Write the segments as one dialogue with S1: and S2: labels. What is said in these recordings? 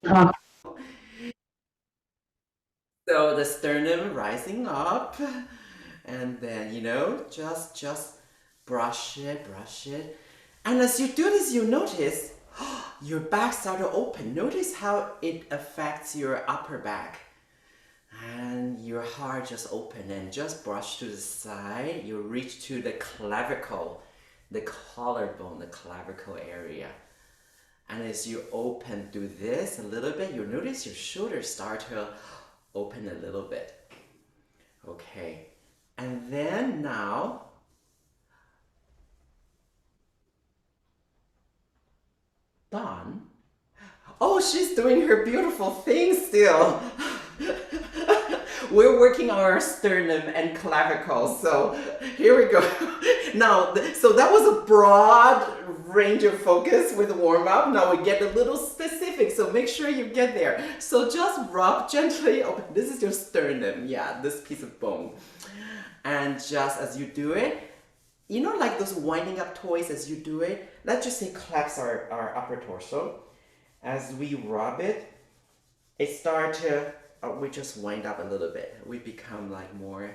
S1: So the sternum rising up, and then just brush it, brush it. And as you do this, you notice your back start to open. Notice how it affects your upper back. And your heart just open and just brush to the side. You reach to the clavicle, the collarbone, the clavicle area. And as you open do this a little bit, you'll notice your shoulders start to open a little bit. Okay. And then now, Dawn. Oh, she's doing her beautiful thing still. We're working on our sternum and clavicle. So here we go. Now, so that was a broad range of focus with warm up. Now we get a little specific. So make sure you get there. So just rub gently. Oh, this is your sternum. Yeah, this piece of bone. And just as you do it, like those winding up toys as you do it, let's just say collapse our upper torso. As we rub it, it start to, we just wind up a little bit. We become like more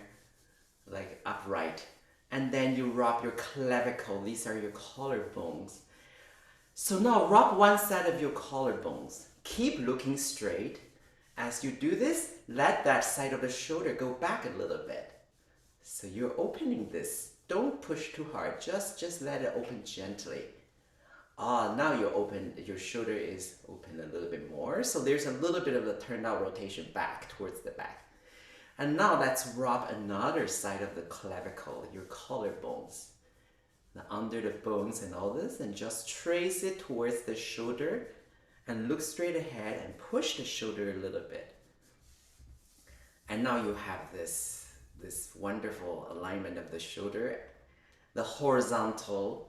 S1: like upright. And then you rub your clavicle. These are your collarbones. So now rub one side of your collarbones. Keep looking straight. As you do this, let that side of the shoulder go back a little bit. So you're opening this. Don't push too hard. Just let it open gently. Ah, now you're open, your shoulder is open a little bit more. So there's a little bit of a turned out rotation back towards the back. And now let's rub another side of the clavicle, your collarbones. Under the bones and all this, and just trace it towards the shoulder and look straight ahead and push the shoulder a little bit. And now you have this wonderful alignment of the shoulder, the horizontal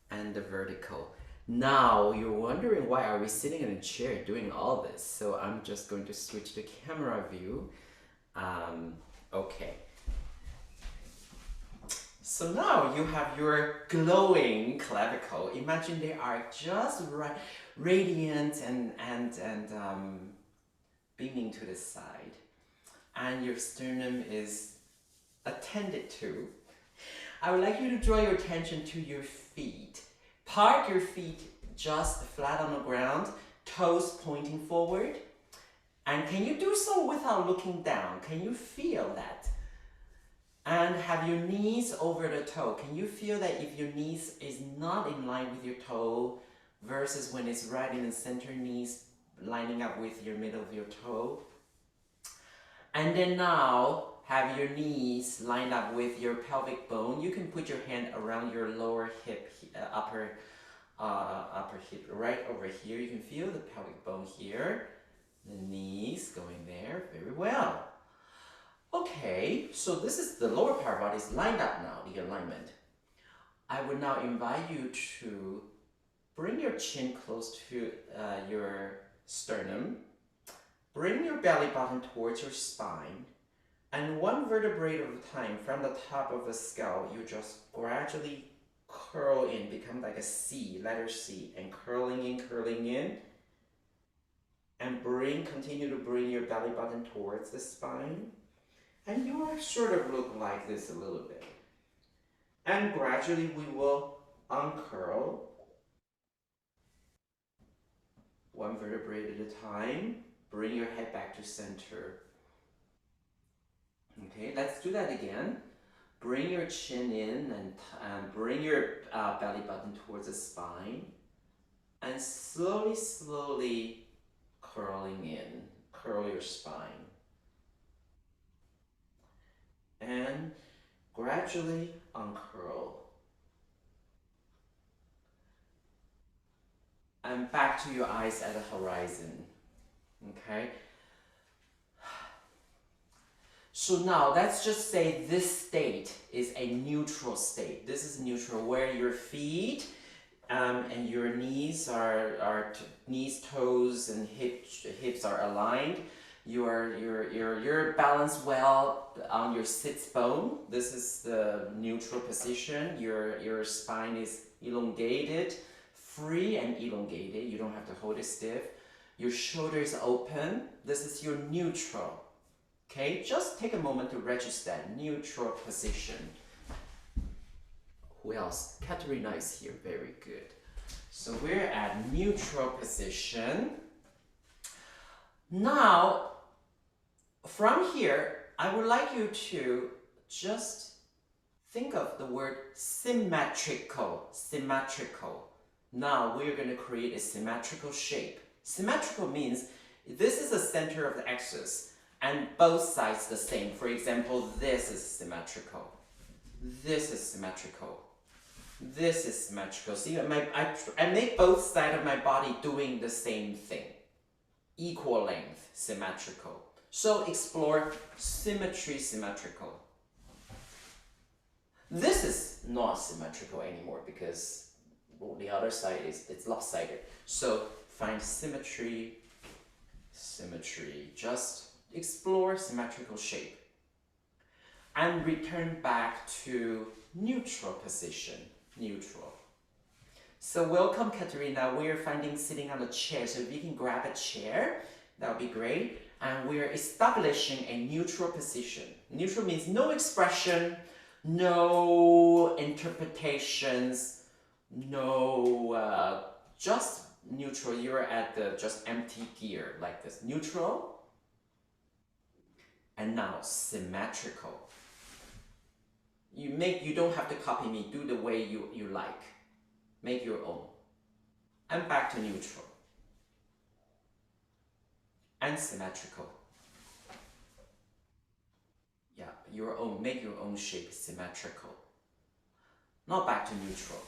S1: and the vertical. Now you're wondering, why are we sitting in a chair doing all this? So I'm just going to switch the camera view. Okay. So now you have your glowing clavicle. Imagine they are just radiant and beaming to the side. And your sternum is attended to. I would like you to draw your attention to your feet. Park your feet just flat on the ground, toes pointing forward. And can you do so without looking down? Can you feel that? And have your knees over the toe. Can you feel that if your knees is not in line with your toe versus when it's right in the center, knees lining up with your middle of your toe? And then now, have your knees lined up with your pelvic bone. You can put your hand around your lower hip, upper hip, right over here. You can feel the pelvic bone here. The knees going there, very well. Okay, so this is the lower part body is lined up now, the alignment. I would now invite you to bring your chin close to your sternum. Bring your belly button towards your spine. And one vertebrae at a time, from the top of the skull, you just gradually curl in, become like a C, letter C, and curling in, and continue to bring your belly button towards the spine. And you will sort of look like this a little bit. And gradually we will uncurl, one vertebrae at a time. Bring your head back to center. Okay, let's do that again. Bring your chin in and bring your belly button towards the spine. And slowly, slowly curling in. Curl your spine. And gradually uncurl. And back to your eyes at the horizon. Okay? So now let's just say this state is a neutral state. This is neutral, where your feet and your knees knees, toes, and hips are aligned. You're balanced well on your sits bone. This is the neutral position. Your spine is elongated, free and elongated. You don't have to hold it stiff. Your shoulders open. This is your neutral. Okay, just take a moment to register that neutral position. Who else? Katerina is here. Very good. So we're at neutral position. Now, from here, I would like you to just think of the word symmetrical. Symmetrical. Now we're going to create a symmetrical shape. Symmetrical means this is the center of the axis and both sides the same. For example, this is symmetrical. This is symmetrical. This is symmetrical. See, I make both sides of my body doing the same thing. Equal length, symmetrical. So explore symmetry, symmetrical. This is not symmetrical anymore because well, the other side it's lopsided. So find symmetry, symmetry. Just explore symmetrical shape. And return back to neutral position. Neutral. So welcome, Katerina. We're finding sitting on a chair. So if you can grab a chair, that would be great. And we're establishing a neutral position. Neutral means no expression, no interpretations, no, just neutral. You're at the just empty gear like this. Neutral. And now symmetrical. You don't have to copy me. Do the way you like. Make your own. And back to neutral. And symmetrical. Yeah, your own. Make your own shape symmetrical. Now back to neutral.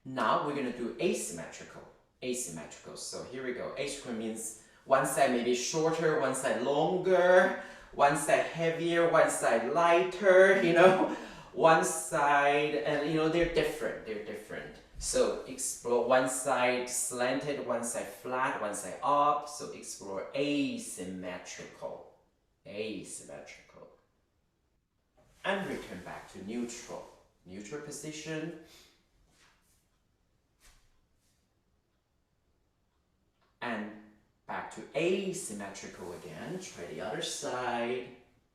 S1: Now we're going to do asymmetrical. Asymmetrical. So here we go. Asymmetrical means one side maybe shorter, one side longer, one side heavier, one side lighter, you know. One side, and you know, they're different. So explore one side slanted, one side flat, one side up. So explore asymmetrical. Asymmetrical. And return back to neutral. Neutral position. And back to asymmetrical again. Try the other side.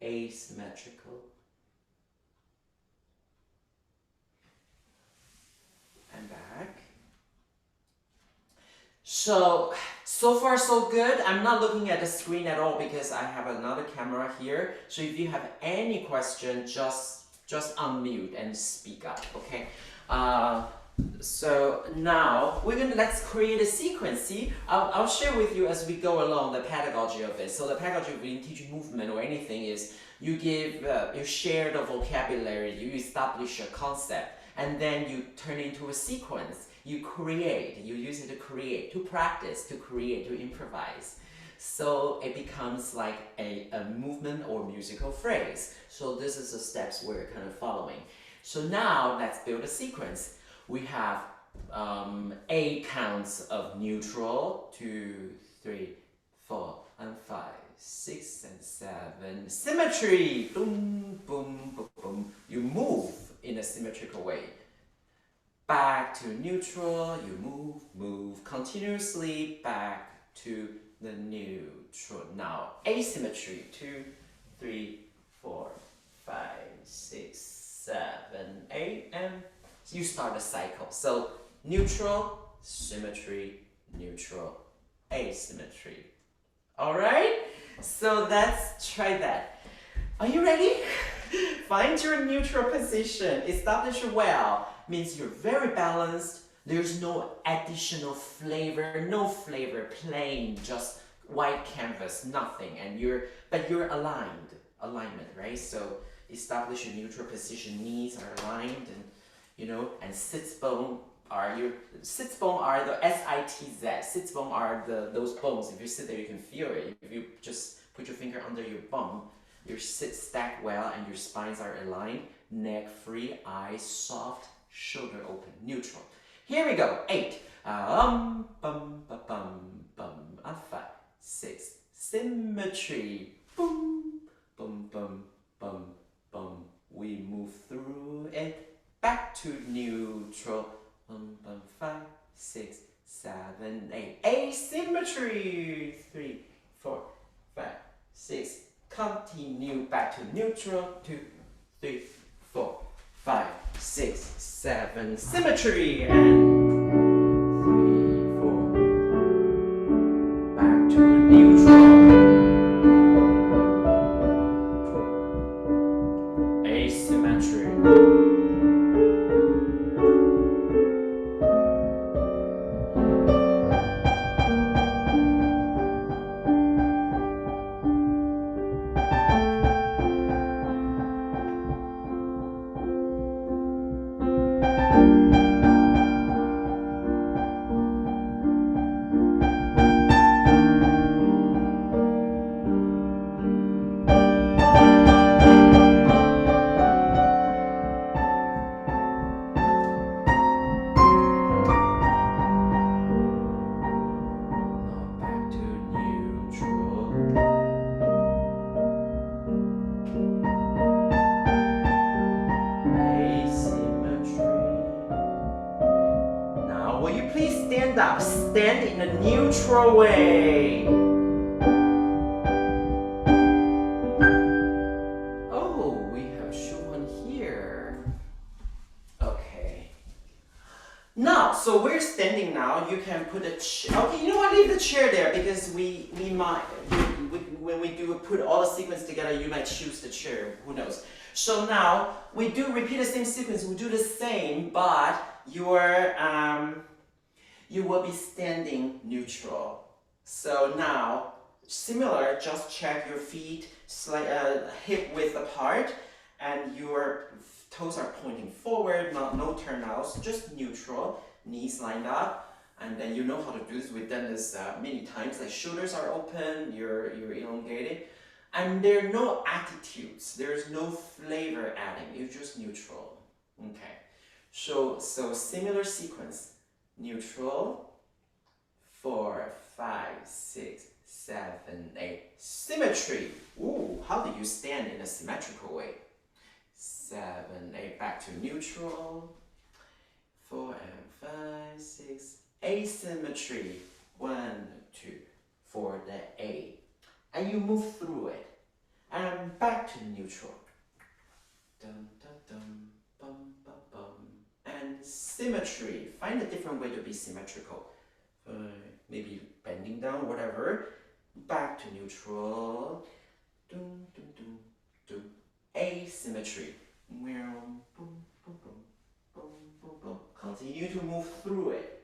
S1: Asymmetrical. And back. So far so good. I'm not looking at the screen at all because I have another camera here. So if you have any question, just unmute and speak up, okay? So now let's create a sequence. See, I'll share with you as we go along the pedagogy of it. So the pedagogy of teaching movement or anything is you share the vocabulary, you establish a concept, and then you turn into a sequence. You create, you use it to create, to practice, to create, to improvise. So it becomes like a movement or musical phrase. So this is the steps we're kind of following. So now let's build a sequence. We have 8 counts of neutral, 2, 3, 4, and 5, 6, and 7. Symmetry, boom, boom, boom, boom. You move in a symmetrical way. Back to neutral, you move continuously back to the neutral. Now asymmetry, 2, 3, 4, 5, 6, 7, 8, and you start a cycle. So neutral, symmetry, neutral, asymmetry. Alright? So let's try that. Are you ready? Find your neutral position. Establish well. Means you're very balanced. There's no additional flavor, no flavor, plain, just white canvas, nothing. And you're alignment, right? So establish a neutral position. Knees are aligned, and you know, and sits bone are the SITZ. Sits bone are those bones. If you sit there, you can feel it. If you just put your finger under your bum, your sit stacked well, and your spines are aligned. Neck free, eyes soft, shoulder open, neutral. Here we go. 8. Bum, bum, bum, bum. 5, 6. Symmetry. Boom, boom, boom, boom, boom. We move through it. Back to neutral. 5, 6, 7, 8. Asymmetry. 3, 4, 5, 6. Continue back to neutral. 2, 3, 4, 5, 6, 7. Symmetry. And 3, 4. Back to neutral. Asymmetry. Up, stand in a neutral way. Oh, we have Shuhan here. Okay. Now, so we're standing now. You can put a chair. Okay, you know what? Leave the chair there because we might when we do put all the sequence together, you might choose the chair. Who knows? So now we do repeat the same sequence. We do the same, but you will be standing neutral. So now, similar, just check your feet hip width apart and your toes are pointing forward, no turnouts, just neutral, knees lined up. And then you know how to do this. We've done this many times, like shoulders are open, you're elongated. And there are no attitudes, there's no flavor adding, you're just neutral. Okay, so similar sequence. Neutral, 4, 5, 6, 7, 8. Symmetry. Ooh, how do you stand in a symmetrical way? 7, 8, back to neutral. 4 and 5, 6. Asymmetry. 1, 2, for the A. And you move through it. And back to neutral. Dum, dum, dum, bum, bum, bum. And symmetry. Find a different way to be symmetrical. Maybe bending down, whatever. Back to neutral. Dum, dum, dum, dum. Asymmetry. Continue to move through it.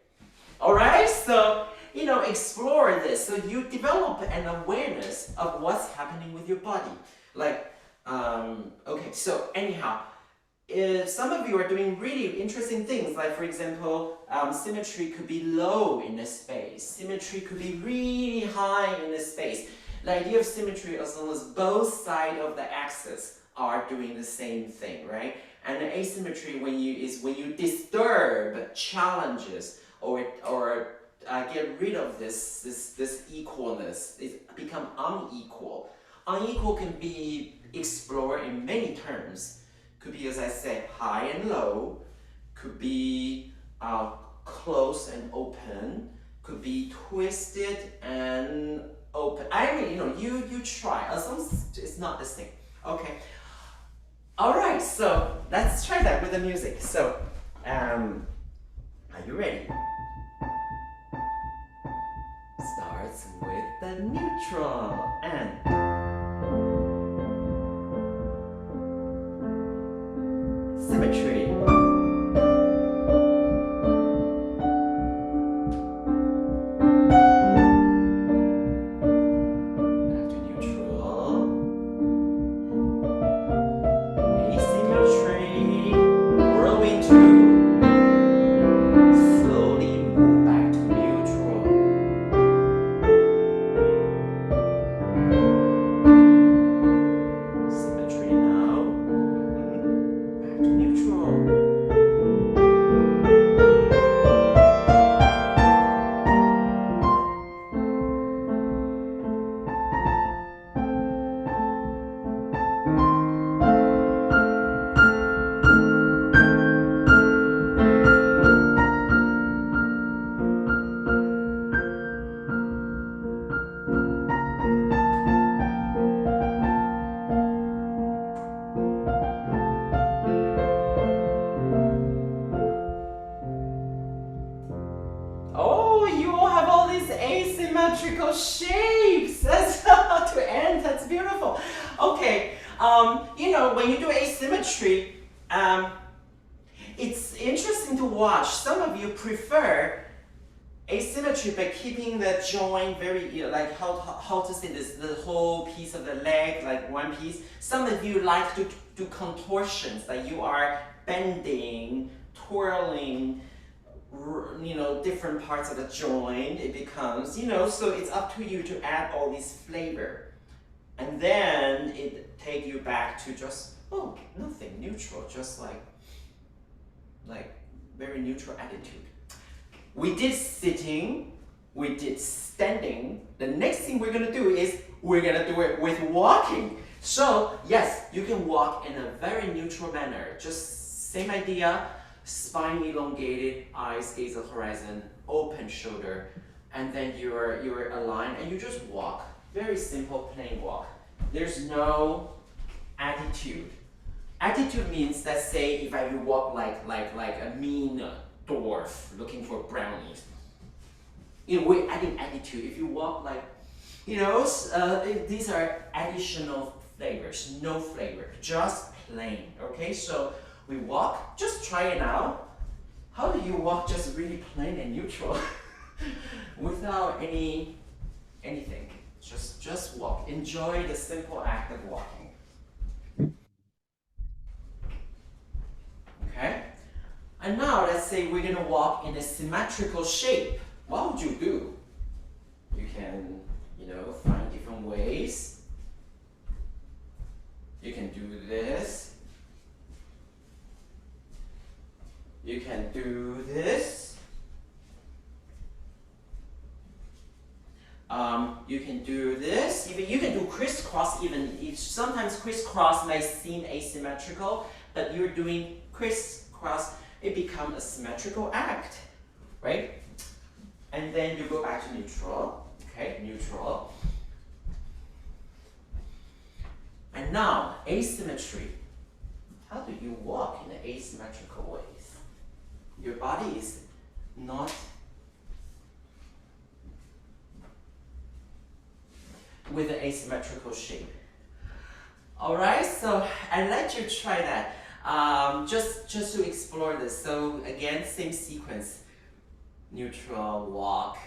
S1: Alright, so explore this. So you develop an awareness of what's happening with your body. Like, okay, so anyhow. If some of you are doing really interesting things, like for example, symmetry could be low in a space. Symmetry could be really high in a space. The idea of symmetry as long as both sides of the axis are doing the same thing, right? And the asymmetry when you disturb challenges or get rid of this equalness, it become unequal. Unequal can be explored in many terms. Could be, as I said, high and low. Could be close and open. Could be twisted and open. I mean, you try. As long as it's not the same. Okay. All right. So let's try that with the music. So, are you ready? Starts with the neutral and. Symmetry. Back to neutral. Asymmetry. Growing to slowly move back to neutral. asymmetrical shapes. That's to end. That's beautiful. Okay, you know, when you do asymmetry, it's interesting to watch. Some of you prefer asymmetry by keeping the joint very, you know, like how to say this, the whole piece of the leg, like one piece. Some of you like to do contortions, like you are bending, twirling, you know, different parts of the joint. It becomes, you know, so it's up to you to add all this flavor. And then it take you back to just, oh, nothing, neutral, just like very neutral attitude. We did sitting, we did standing. The next thing we're gonna do is we're gonna do it with walking. So yes, you can walk in a very neutral manner. Just same idea, spine elongated, eyes gaze the horizon, open shoulder, and then you're aligned and you just walk. Very simple, plain walk. There's no attitude. Attitude means, let's say, if I walk like a mean dwarf looking for brownies. You know, we're adding attitude. If you walk like, you know, these are additional flavors, no flavor, just plain. Okay, so we walk. Just try it out. How do you walk just really plain and neutral without anything? Just walk. Enjoy the simple act of walking. Okay? And now let's say we're gonna walk in a symmetrical shape. What would you do? You can, you know, find different ways. You can do this. You can do this. You can do this. Even you can do crisscross. Even if sometimes crisscross may seem asymmetrical, but you're doing crisscross, it becomes a symmetrical act, right? And then you go back to neutral. Okay, neutral. And now asymmetry. How do you walk in an asymmetrical ways? Your body is not with an asymmetrical shape. All right, so I'd like you to try that. Just to explore this. So again, same sequence. Neutral, walk,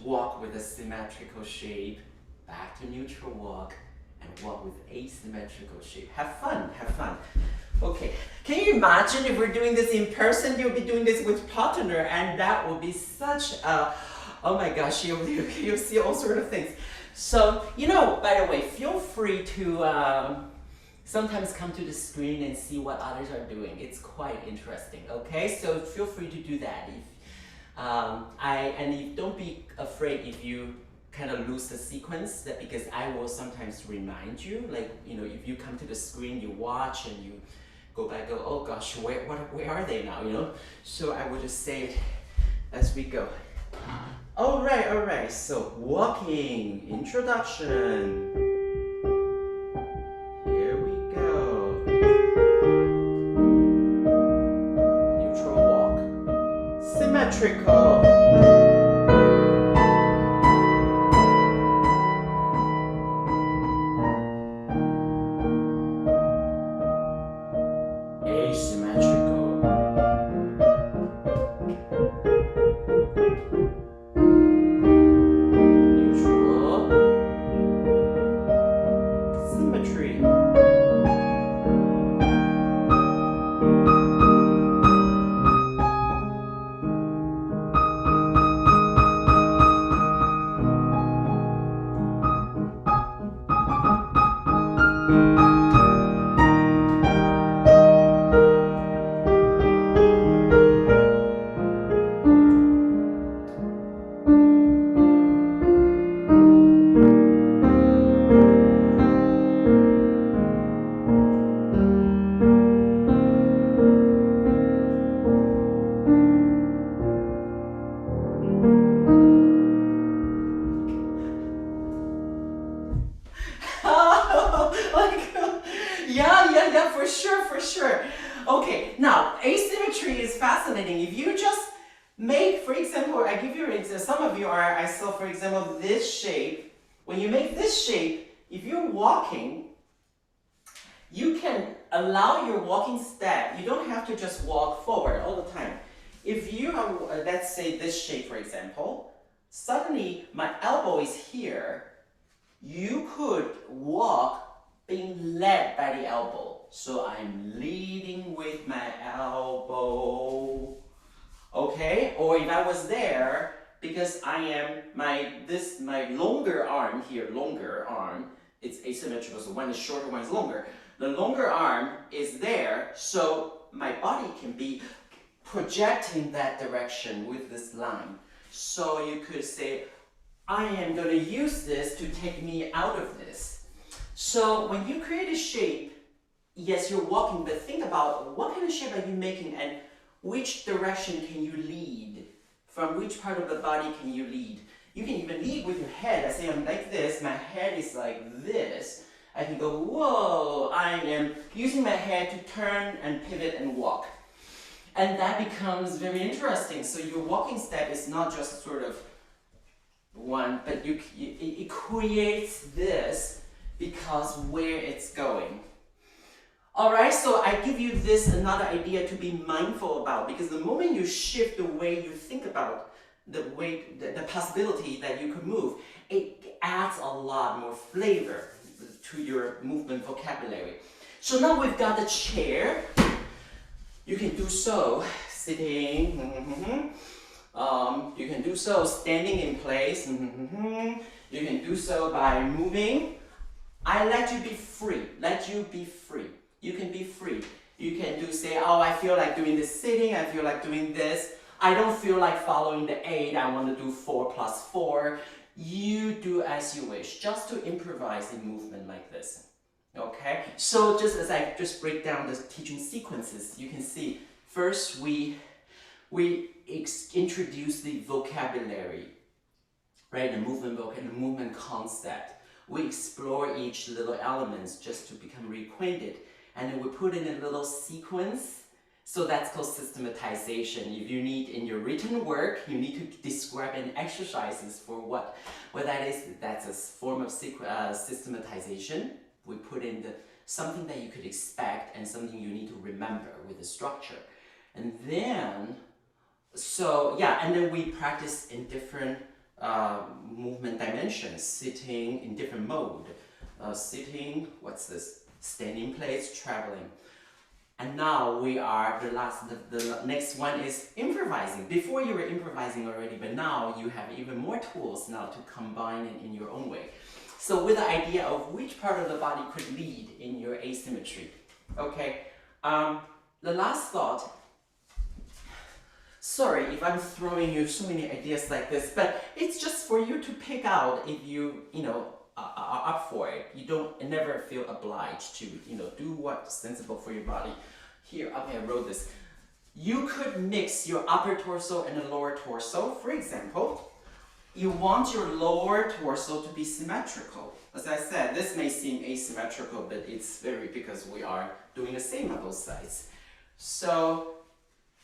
S1: walk with a symmetrical shape, back to neutral walk, and walk with asymmetrical shape. Have fun, have fun. Okay, can you imagine if we're doing this in person, you'll be doing this with partner, and that will be such a, oh my gosh, you'll see all sorts of things. So, you know, by the way, feel free to sometimes come to the screen and see what others are doing. It's quite interesting, okay? So feel free to do that. Don't be afraid if you kind of lose the sequence, that because I will sometimes remind you, like, you know, if you come to the screen, you watch and you go back, go, oh gosh, where are they now, you know? So I will just say it as we go. All right, so walking, introduction. Here we go. Neutral walk. Symmetrical. Asymmetrical. Neutral. Symmetry. Yeah, for sure. Okay, now asymmetry is fascinating. If you just make, for example, I give you an example. Some of you are, I saw, for example, this shape. When you make this shape, if you're walking, you can allow your walking step. You don't have to just walk forward all the time. If you are, let's say this shape, for example, suddenly my elbow is here. You could walk being led by the elbow. So I'm leading with my elbow. Okay? Or if I was there, because I am my longer arm here, longer arm, it's asymmetrical, so one is shorter, one is longer. The longer arm is there, so my body can be projecting that direction with this line. So you could say, I am going to use this to take me out of this. So when you create a shape, yes, you're walking, but think about what kind of shape are you making and which direction can you lead? From which part of the body can you lead? You can even lead with your head. I say I'm like this, my head is like this. I can go, whoa, I am using my head to turn and pivot and walk. And that becomes very interesting. So your walking step is not just sort of one, but it creates this because where it's going. All right, so I give you this another idea to be mindful about, because the moment you shift the way you think about the possibility that you could move, it adds a lot more flavor to your movement vocabulary. So now we've got the chair. You can do so sitting. You can do so standing in place. You can do so by moving. I let you be free. Let you be free. You can be free. You can do say, oh, I feel like doing this sitting. I feel like doing this. I don't feel like following the 8. I want to do 4 plus 4. You do as you wish, just to improvise in movement like this. Okay? So just as I just break down the teaching sequences, you can see first we introduce the vocabulary, right? The movement vocabulary, the movement concept. We explore each little elements just to become reacquainted. And then we put in a little sequence. So that's called systematization. If you need in your written work, you need to describe an exercises for what that is. That's a form of systematization. We put in something that you could expect and something you need to remember with the structure. And then, and then we practice in different movement dimensions, sitting in different mode. Sitting, what's this? Standing place, traveling. And now we are, the next one is improvising. Before you were improvising already, but now you have even more tools now to combine it in your own way. So with the idea of which part of the body could lead in your asymmetry. Okay, the last thought, sorry if I'm throwing you so many ideas like this, but it's just for you to pick out if you are up for it. You don't never feel obliged to, do what's sensible for your body. Here, okay, I wrote this. You could mix your upper torso and the lower torso. For example, you want your lower torso to be symmetrical. As I said, this may seem asymmetrical, but it's because we are doing the same on both sides. So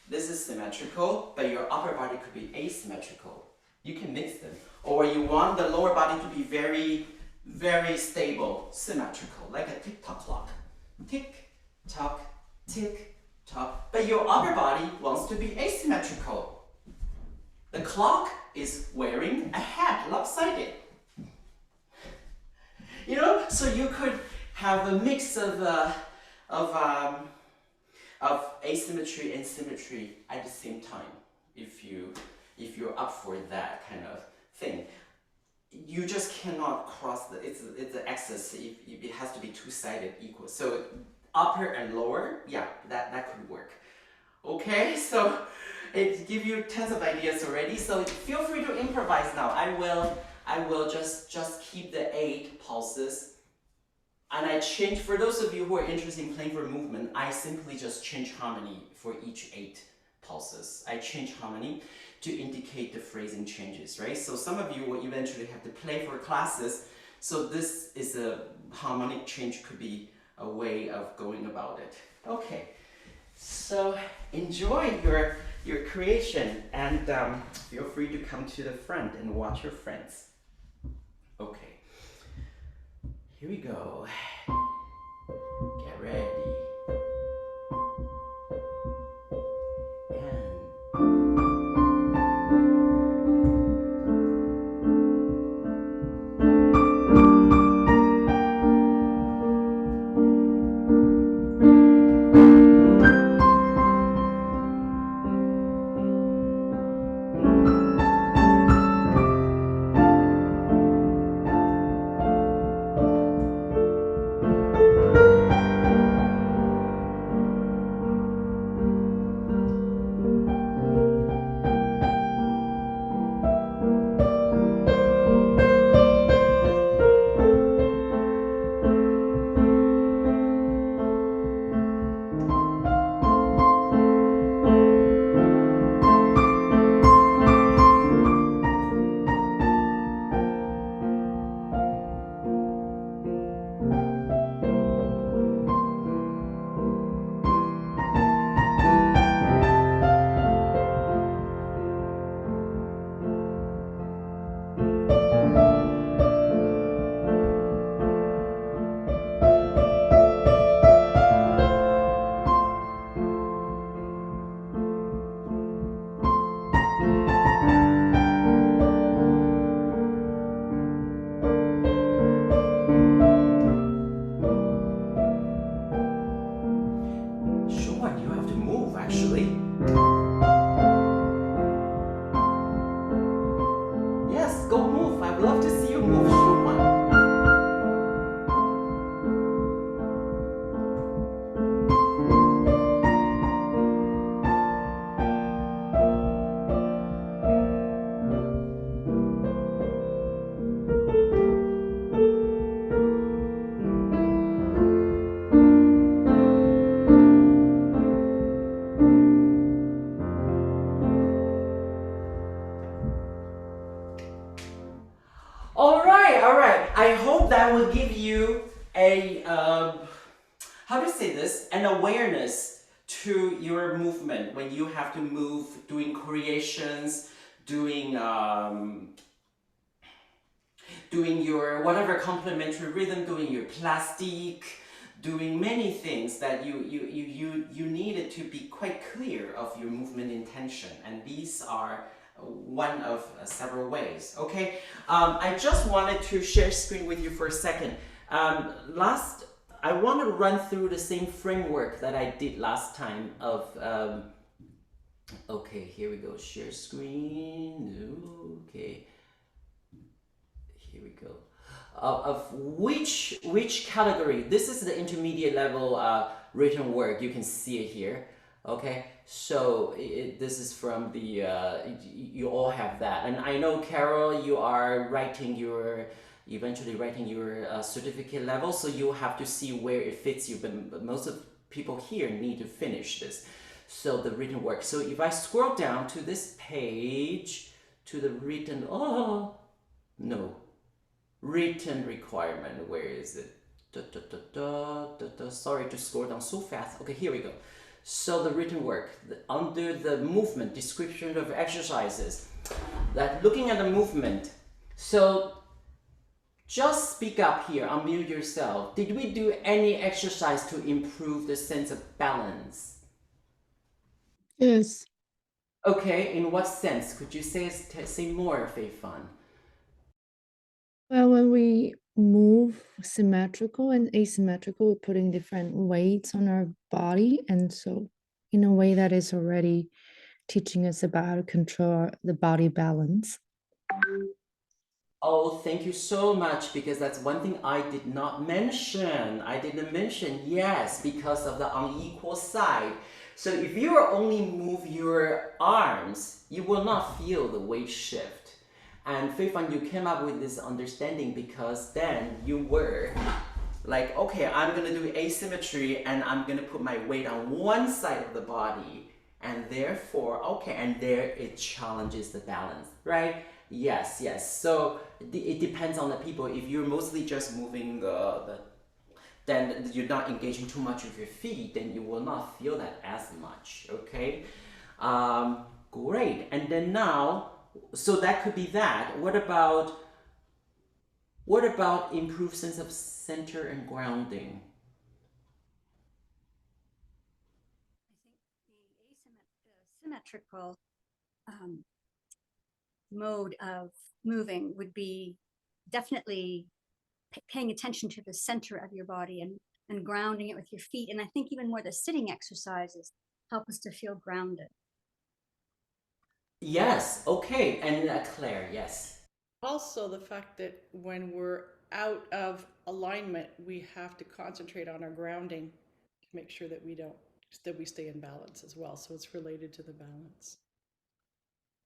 S1: this is symmetrical, but your upper body could be asymmetrical. You can mix them. Or you want the lower body to be very, very stable, symmetrical, like a tick-tock clock. Tick-tock, tick-tock. But your upper body wants to be asymmetrical. The clock is wearing a hat, lopsided. So you could have a mix of asymmetry and symmetry at the same time, if you're up for that kind of thing. You just cannot cross it's the axis. It has to be two-sided equal. So upper and lower, yeah, that could work. Okay, so it gives you tons of ideas already. So feel free to improvise now. I will just keep the 8 pulses. And I change, for those of you who are interested in playing for movement, I simply just change harmony for each 8 pulses. I change harmony to indicate the phrasing changes, right? So some of you will eventually have to play for classes. So this is a harmonic change, could be a way of going about it. Okay, so enjoy your your creation, and feel free to come to the front and watch your friends. Okay, here we go. Get ready. Sure, you have to move actually. Yes, go move. I'd love to see you move, Shuan. All right. I hope that will give you a, how to say this, an awareness to your movement when you have to move, doing creations, doing doing your whatever complementary rhythm, doing your plastique, doing many things that you needed to be quite clear of your movement intention, and these are one of several ways. Okay, I just wanted to share screen with you for a second. I want to run through the same framework that I did last time of okay, here we go, share screen. Okay, here we go. Of which category? This is the intermediate level written work. You can see it here. Okay, so this is from the you all have that, and I know Carol, you are eventually writing your certificate level, so you have to see where it fits you. But most of people here need to finish this, so the written work. So if I scroll down to this page, to the written, oh no, written requirement, where is it? Sorry to scroll down so fast. Okay, here we go. So the written work, under the movement, description of exercises, that looking at the movement. So just speak up here, unmute yourself. Did we do any exercise to improve the sense of balance?
S2: Yes.
S1: Okay, in what sense? Could you say more, Fei Fan?
S2: Well, when we move symmetrical and asymmetrical, we're putting different weights on our body. And so, in a way, that is already teaching us about how to control the body balance.
S1: Oh, thank you so much, because that's one thing I did not mention. I didn't mention, yes, because of the unequal side. So if you only move your arms, you will not feel the weight shift. And Fei Fan, you came up with this understanding because then you were like, okay, I'm gonna do asymmetry and I'm gonna put my weight on one side of the body, and therefore, okay, and there it challenges the balance, right? Yes, yes. So it depends on the people. If you're mostly just moving then you're not engaging too much with your feet, then you will not feel that as much, okay? Great. And then now, so that could be that. What about improved sense of center and grounding?
S3: The symmetrical mode of moving would be definitely paying attention to the center of your body and grounding it with your feet. And I think even more the sitting exercises help us to feel grounded.
S1: Yes. Okay. And Claire, yes.
S4: Also, the fact that when we're out of alignment, we have to concentrate on our grounding to make sure that we stay in balance as well. So it's related to the balance.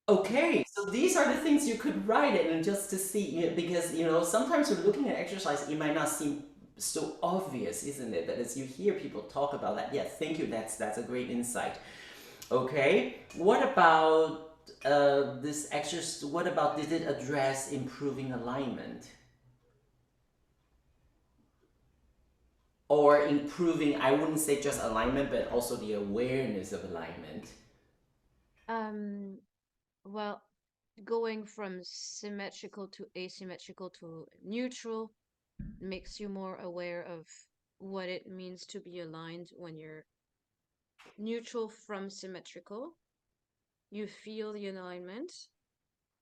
S1: Okay, so these are the things you could write it and just to see, because sometimes when looking at exercise, it might not seem so obvious, isn't it? But as you hear people talk about that, yes, thank you. That's a great insight. Okay, what about this exercise? What about did it address improving alignment or improving? I wouldn't say just alignment, but also the awareness of alignment.
S5: Well, going from symmetrical to asymmetrical to neutral makes you more aware of what it means to be aligned. When you're neutral from symmetrical, you feel the alignment.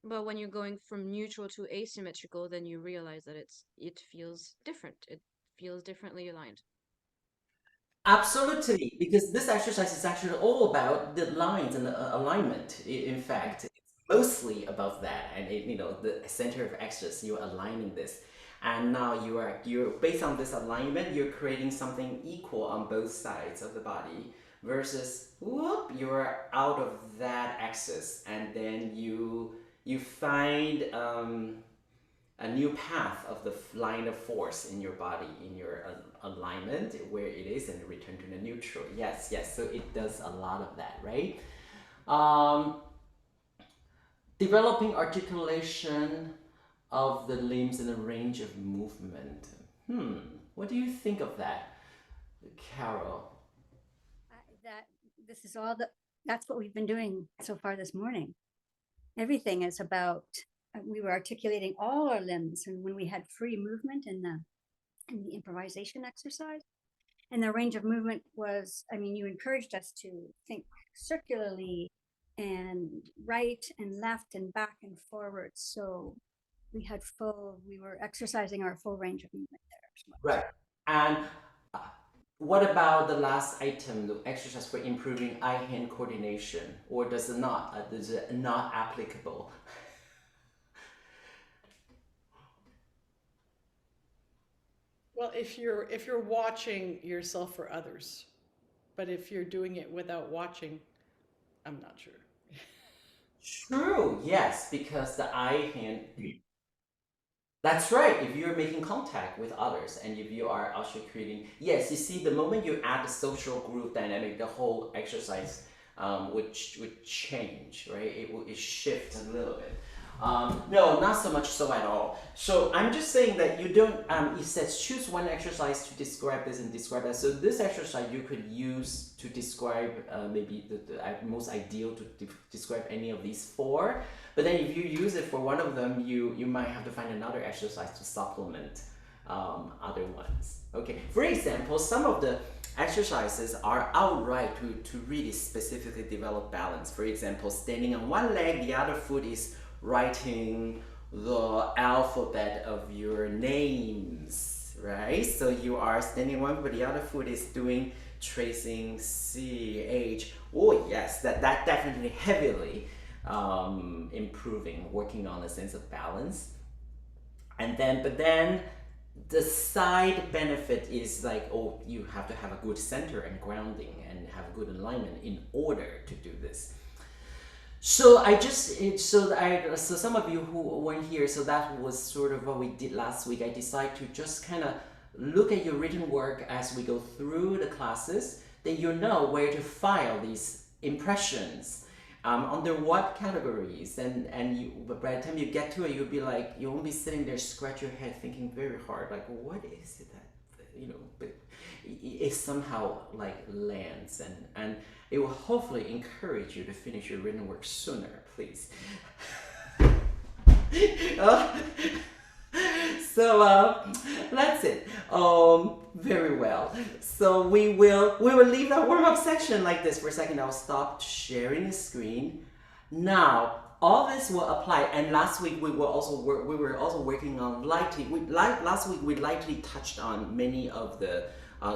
S5: But when you're going from neutral to asymmetrical, then you realize that it feels different. It feels differently aligned.
S1: Absolutely, because this exercise is actually all about the lines and the alignment. In fact, it's mostly about that, and the center of excellence. You're aligning this, and now you're based on this alignment. You're creating something equal on both sides of the body. Versus, whoop, you're out of that axis, and then you find a new path of the line of force in your body, in your alignment, where it is, and return to the neutral. Yes, yes. So it does a lot of that, right? Developing articulation of the limbs and the range of movement. What do you think of that, Carol?
S3: That's what we've been doing so far this morning. Everything is about, we were articulating all our limbs, and when we had free movement in the improvisation exercise, and the range of movement was, you encouraged us to think circularly and right and left and back and forward. So we were exercising our full range of movement there as well.
S1: Right. And what about the last item, the exercise for improving eye-hand coordination, or is it not applicable?
S4: Well, if you're watching yourself or others, but if you're doing it without watching, I'm not sure.
S1: True, yes, because the eye hand. That's right. If you're making contact with others and if you are actually creating, yes, you see, the moment you add the social group dynamic, the whole exercise would change, right? It shifts a little bit. No, not so much so at all. So I'm just saying that you don't, it says choose one exercise to describe this and describe that. So this exercise you could use to describe maybe the most ideal to describe any of these four. But then if you use it for one of them, you might have to find another exercise to supplement other ones. Okay, for example, some of the exercises are outright to really specifically develop balance. For example, standing on one leg, the other foot is writing the alphabet of your names, right? So you are standing one, but the other foot is doing tracing CH. Oh yes, that definitely heavily improving, working on a sense of balance. And then, but then the side benefit is like, oh, you have to have a good center and grounding and have good alignment in order to do this. So so some of you who weren't here, so that was sort of what we did last week. I decided to just kind of look at your written work as we go through the classes, then you know where to file these impressions. Under what categories, but by the time you get to it, you'll be like, you won't be sitting there scratch your head thinking very hard, like, what is it that you know, but it somehow like lands, and it will hopefully encourage you to finish your written work sooner, please. So that's it. Very well. So we will leave that warm-up section like this for a second. I'll stop sharing the screen. Now all this will apply. And last week we were also working on last week we lightly touched on many of the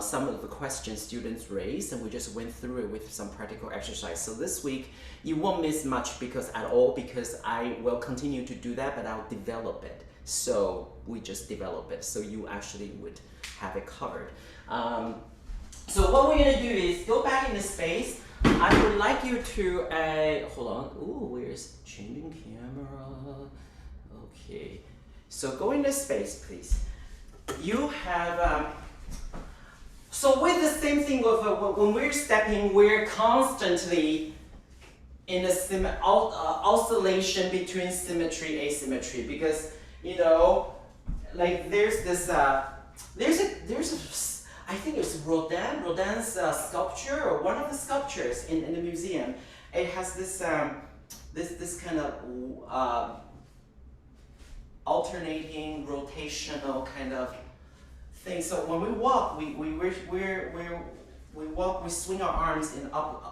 S1: some of the questions students raised, and we just went through it with some practical exercise. So this week you won't miss much because I will continue to do that, but I'll develop it. So we just develop it, so you actually would have it covered. So what we're gonna do is go back in the space. I would like you to hold on. Ooh, where's changing camera? Okay. So go into space, please. You have. So with the same thing of when we're stepping, we're constantly in a oscillation between symmetry, asymmetry, because you know, like there's this I think it's Rodin's sculpture, or one of the sculptures in the museum. It has this this kind of alternating, rotational kind of thing. So when we walk, we walk, we swing our arms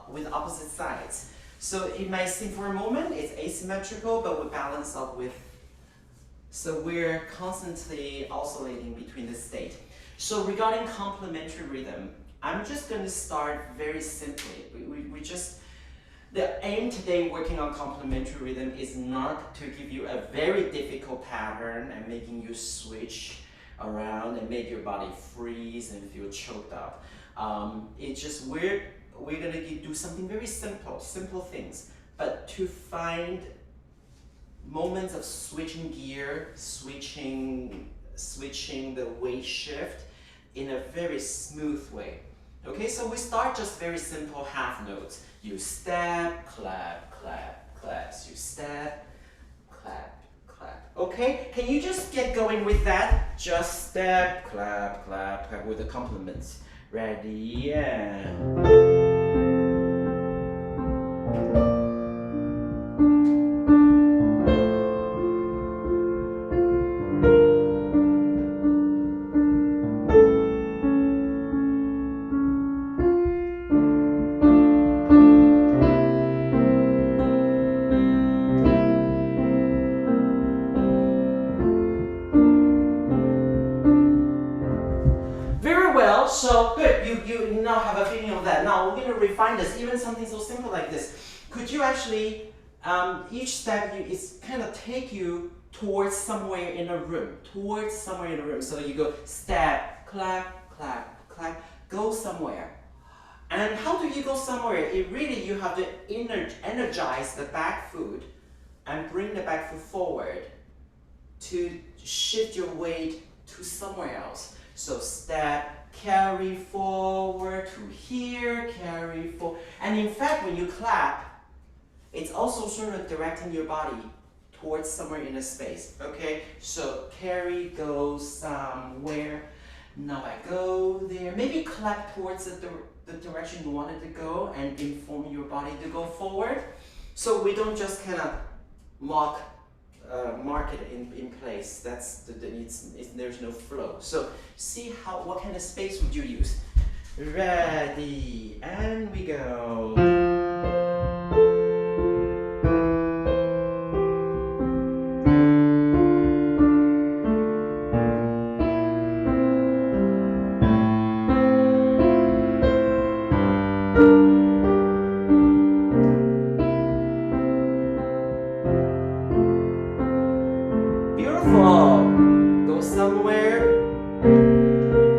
S1: with opposite sides. So it might seem for a moment it's asymmetrical, but we balance up with. So we're constantly oscillating between the state. So regarding complementary rhythm, I'm just going to start very simply. The aim today working on complementary rhythm is not to give you a very difficult pattern and making you switch around and make your body freeze and feel choked up. It's just we're going to do something very simple things, but to find moments of switching gear, switching the weight shift in a very smooth way. Okay, so we start just very simple half notes. You step, clap, clap, clap. So you step, clap, clap. Okay, can you just get going with that? Just step, clap, clap, clap with the complements. Ready, and... So good, you now have a feeling of that. Now we're going to refine this, even something so simple like this. Could you actually, each step is kind of take you towards somewhere in a room, So you go step, clap, clap, clap, go somewhere. And how do you go somewhere? It really, you have to energize the back foot and bring the back foot forward to shift your weight to somewhere else. So step, carry forward to here, carry forward. And in fact, when you clap, it's also sort of directing your body towards somewhere in a space. Okay, so carry, go somewhere. Now I go there. Maybe clap towards the direction you wanted to go and inform your body to go forward. So we don't just kind of mark it in place. There's no flow. So see what kind of space would you use. Ready, and we go. Go somewhere.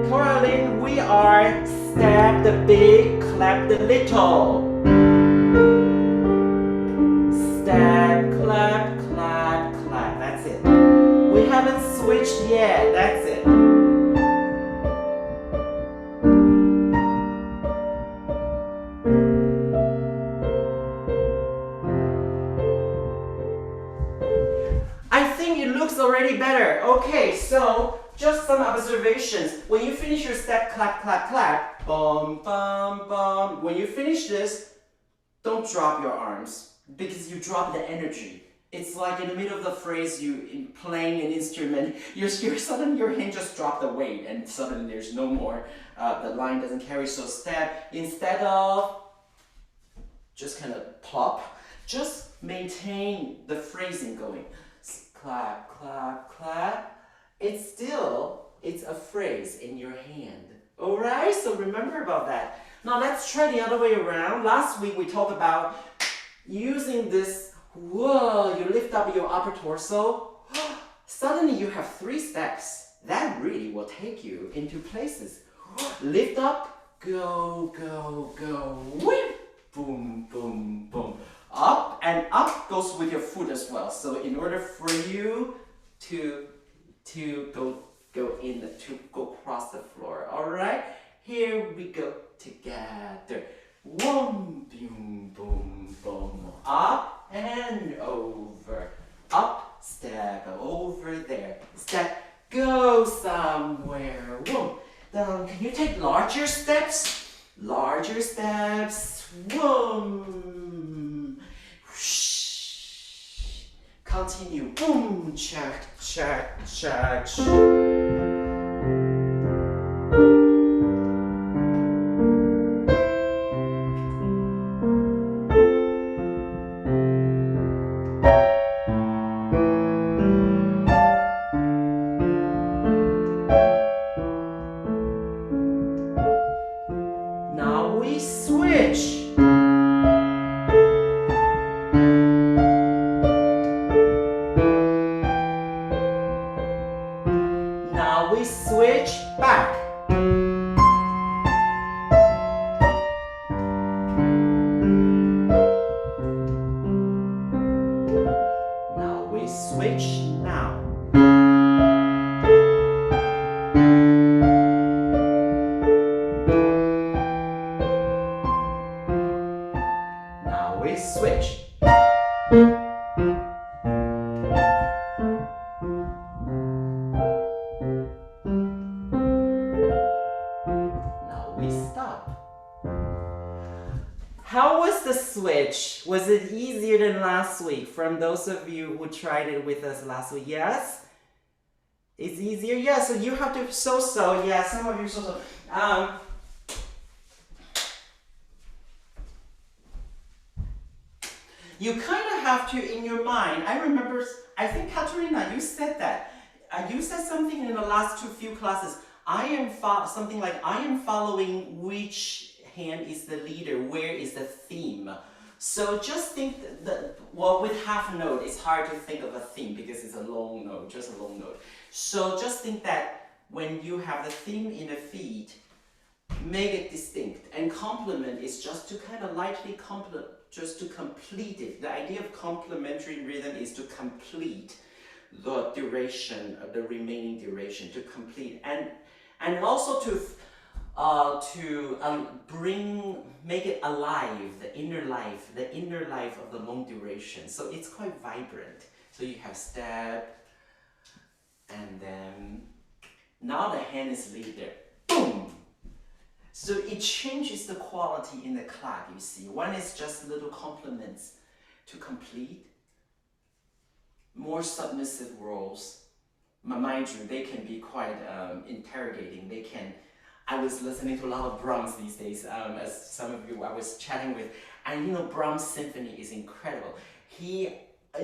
S1: Coraline, we are step the big, clap the little. Step, clap, clap, clap. That's it. We haven't switched yet. That's it. I think it looks already better. Okay, so just some observations. When you finish your step, clap, clap, clap. Bum, bum, bum. When you finish this, don't drop your arms because you drop the energy. It's like in the middle of the phrase, you playing an instrument, suddenly your hand just dropped the weight and suddenly there's no more, the line doesn't carry. So step, instead of just kind of plop, just maintain the phrasing going. Clap, clap, clap. It's a phrase in your hand. All right, so remember about that. Now let's try the other way around. Last week we talked about using this, whoa, you lift up your upper torso. Suddenly you have 3 steps. That really will take you into places. Lift up, go, go, go, whip, boom, boom, boom. Up, and up goes with your foot as well. So in order for you to go across the floor. All right, here we go together. Boom, boom, boom, boom. Up and over. Up, step over there. Step, go somewhere. Whoa. Down. Can you take larger steps? Larger steps. Whoa. Continue. Boom, check, check, check. Now we switch. Now we switch back. Now we switch now. Now we switch. Now we stop. How was the switch? Was it easier than last week? From those of you who tried it with us last week, yes? It's easier? Yeah, so you have to so-so. Yeah, some of you so-so. You kind of have to, in your mind, I remember, I think Katerina, you said that. You said something in the last few classes. I am following which hand is the leader, where is the theme. So just think that, well, with half note, it's hard to think of a theme because it's a long note, just a long note. So just think that when you have the theme in the feet, make it distinct. And complement is just to kind of lightly complement, just to complete it. The idea of complementary rhythm is to complete the duration, the remaining duration, to complete, and also to make it alive, the inner life of the long duration. So it's quite vibrant. So you have step, and then now the hand is leader. Boom. So it changes the quality in the clap, you see. One is just little complements to complete. More submissive roles. Mind you, they can be quite interrogating. I was listening to a lot of Brahms these days, as some of you I was chatting with, and you know, Brahms' symphony is incredible. He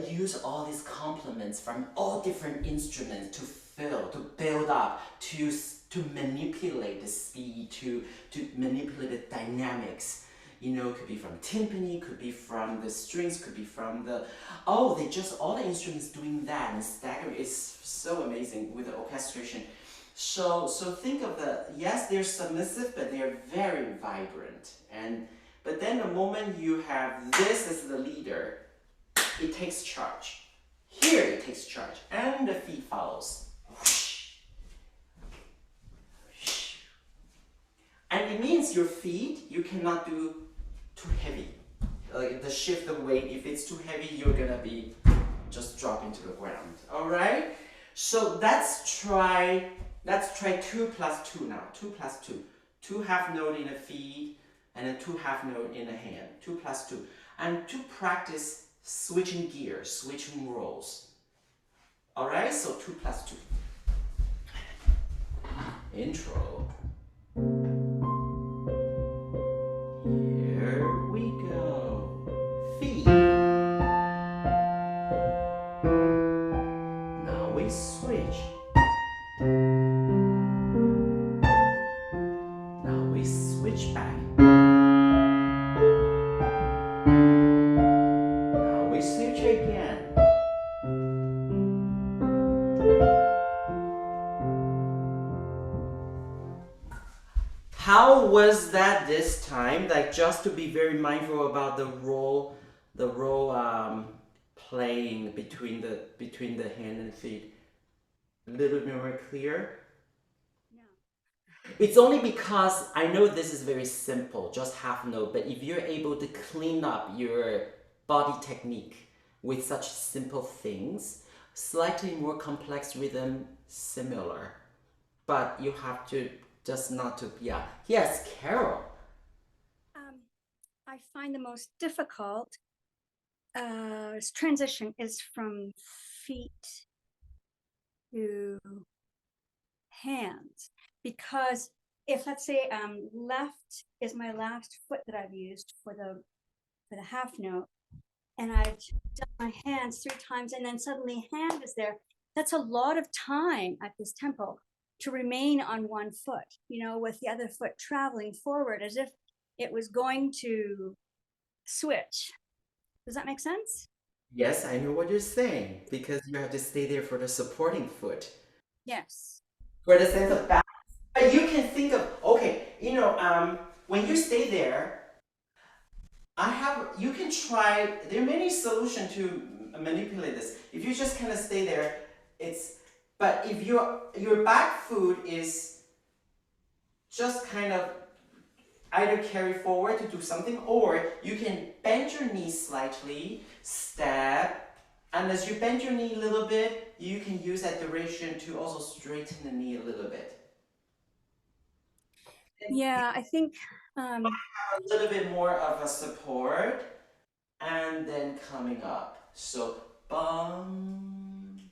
S1: used all these complements from all different instruments to build up, to manipulate the speed, to manipulate the dynamics. You know, it could be from timpani, could be from the strings, could be from the, all the instruments doing that and staggering. It's so amazing with the orchestration. So think of yes, they're submissive, but they're very vibrant. But then the moment you have this as the leader, it takes charge. Here it takes charge, and the feet follows. And it means your feet, you cannot do too heavy. Like the shift of weight, if it's too heavy, you're gonna be just dropping to the ground. All right? So let's try 2 plus 2 now. 2 plus 2. 2 half note in the feet and then 2 half note in the hand. 2 plus 2. And to practice switching gears, switching roles. Alright, so 2 plus 2. Intro. Here we go. Feet. Now we switch. Now we switch back. Now we switch again. How was that this time? Like, just to be very mindful about the role playing between the hand and feet. A little bit more clear.
S3: No.
S1: It's only because I know this is very simple, just half note, but if you're able to clean up your body technique with such simple things, slightly more complex rhythm, similar. But you have to just not to, yeah. Yes, Carol.
S3: I find the most difficult transition is from feet to hands, because if, let's say, left is my last foot that I've used for the half note, and I've done my hands 3 times, and then suddenly hand is there, that's a lot of time at this tempo to remain on one foot, you know, with the other foot traveling forward as if it was going to switch. Does that make sense?
S1: Yes, I know what you're saying, because you have to stay there for the supporting foot.
S3: Yes.
S1: For the sense of balance. But you can think of, okay, when you stay there, you can try, there are many solutions to manipulate this. If you just kind of stay there, but if your back foot is just kind of either carry forward to do something, or you can bend your knee slightly, step, and as you bend your knee a little bit, you can use that duration to also straighten the knee a little bit.
S3: Yeah, I think
S1: A little bit more of a support, and then coming up. So, bum.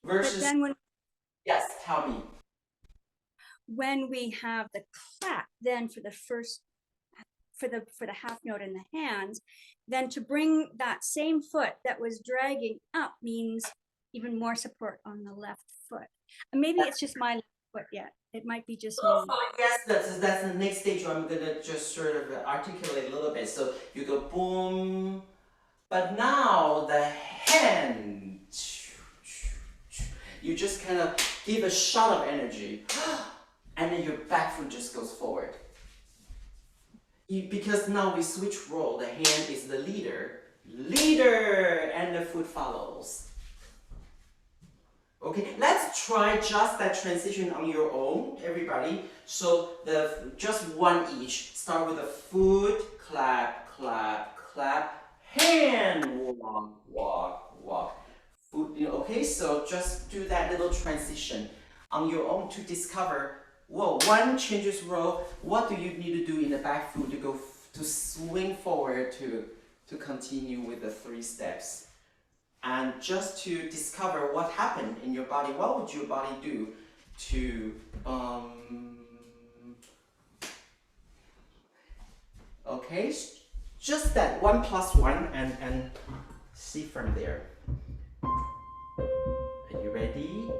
S3: but
S1: Versus,
S3: then
S1: yes, tell me.
S3: when we have the clap, then for the first for the half note in the hands, then to bring that same foot that was dragging up means even more support on the left foot. And maybe it's just my left foot yet. It might be just me.
S1: So yes, that's the next stage where I'm gonna just sort of articulate a little bit. So you go boom, but now the hand, you just kind of give a shot of energy, and then your back foot just goes forward. Because now we switch role, the hand is the leader, and the foot follows. Okay, let's try just that transition on your own, everybody. So just one each. Start with a foot, clap, clap, clap, hand, walk, walk, walk. Foot, okay, so just do that little transition on your own to discover, whoa, one changes role, what do you need to do in the back foot to go to swing forward to continue with the 3 steps. And just to discover what happened in your body, what would your body do to, okay, just that 1 plus 1 and see from there. Are you ready?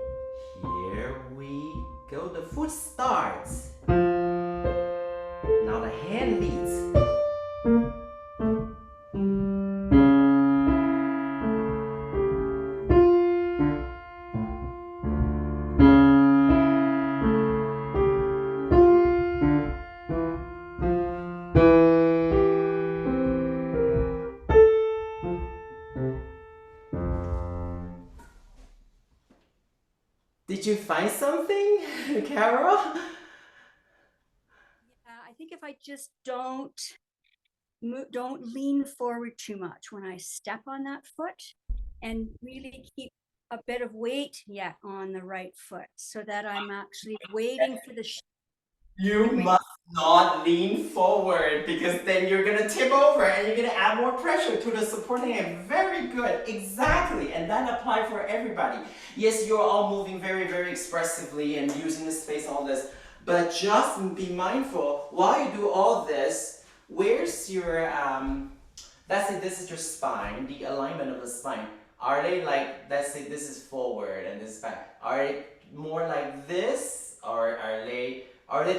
S1: Here we go. The foot starts. Now the hand leads. Did you find something, Carol?
S3: Yeah, I think if I just don't lean forward too much when I step on that foot, and really keep a bit of weight yet on the right foot so that I'm actually waiting for the
S1: You must not lean forward because then you're gonna tip over and you're gonna add more pressure to the supporting hand. Very good, exactly, and that apply for everybody. Yes, you're all moving very, very expressively and using the space, all this, but just be mindful while you do all this. Where's your let's say this is your spine, the alignment of the spine. Are they like, let's say this is forward and this is back. Are they more like this, or are they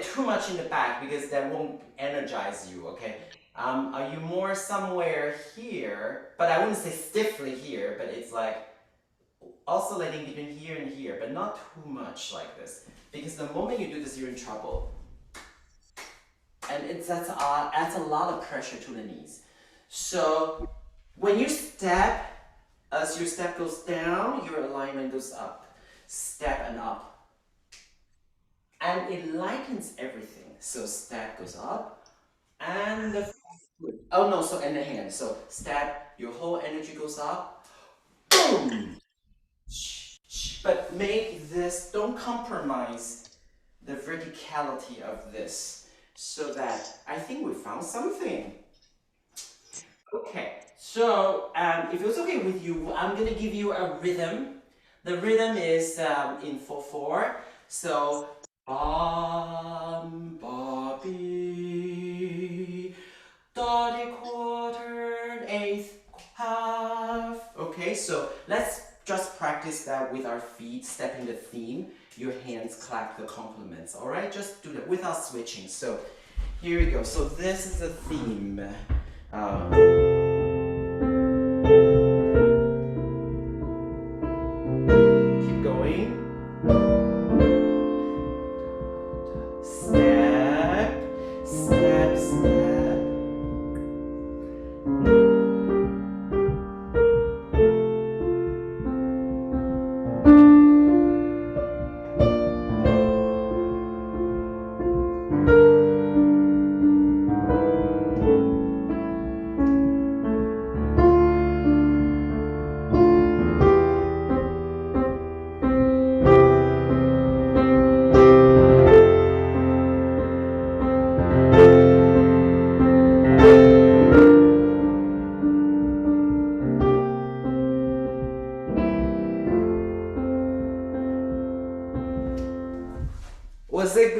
S1: too much in the back because that won't energize you, okay? Are you more somewhere here, but I wouldn't say stiffly here, but it's like oscillating between here and here, but not too much like this. Because the moment you do this, you're in trouble. And that's adds a lot of pressure to the knees. So when you step, as your step goes down, your alignment goes up. Step and up. And it lightens everything. So step goes up, and the foot. Oh no, so and the hand. So step, your whole energy goes up. Boom! But make this, don't compromise the verticality of this. So that, I think we found something. Okay, so if it's okay with you, I'm gonna give you a rhythm. The rhythm is in 4/4. So bum ba be, dotty quarter, eighth half. Okay, so let's just practice that with our feet, stepping the theme. Your hands clap the complements. All right, just do that without switching. So here we go. So this is the theme. Keep going. Step, step, step.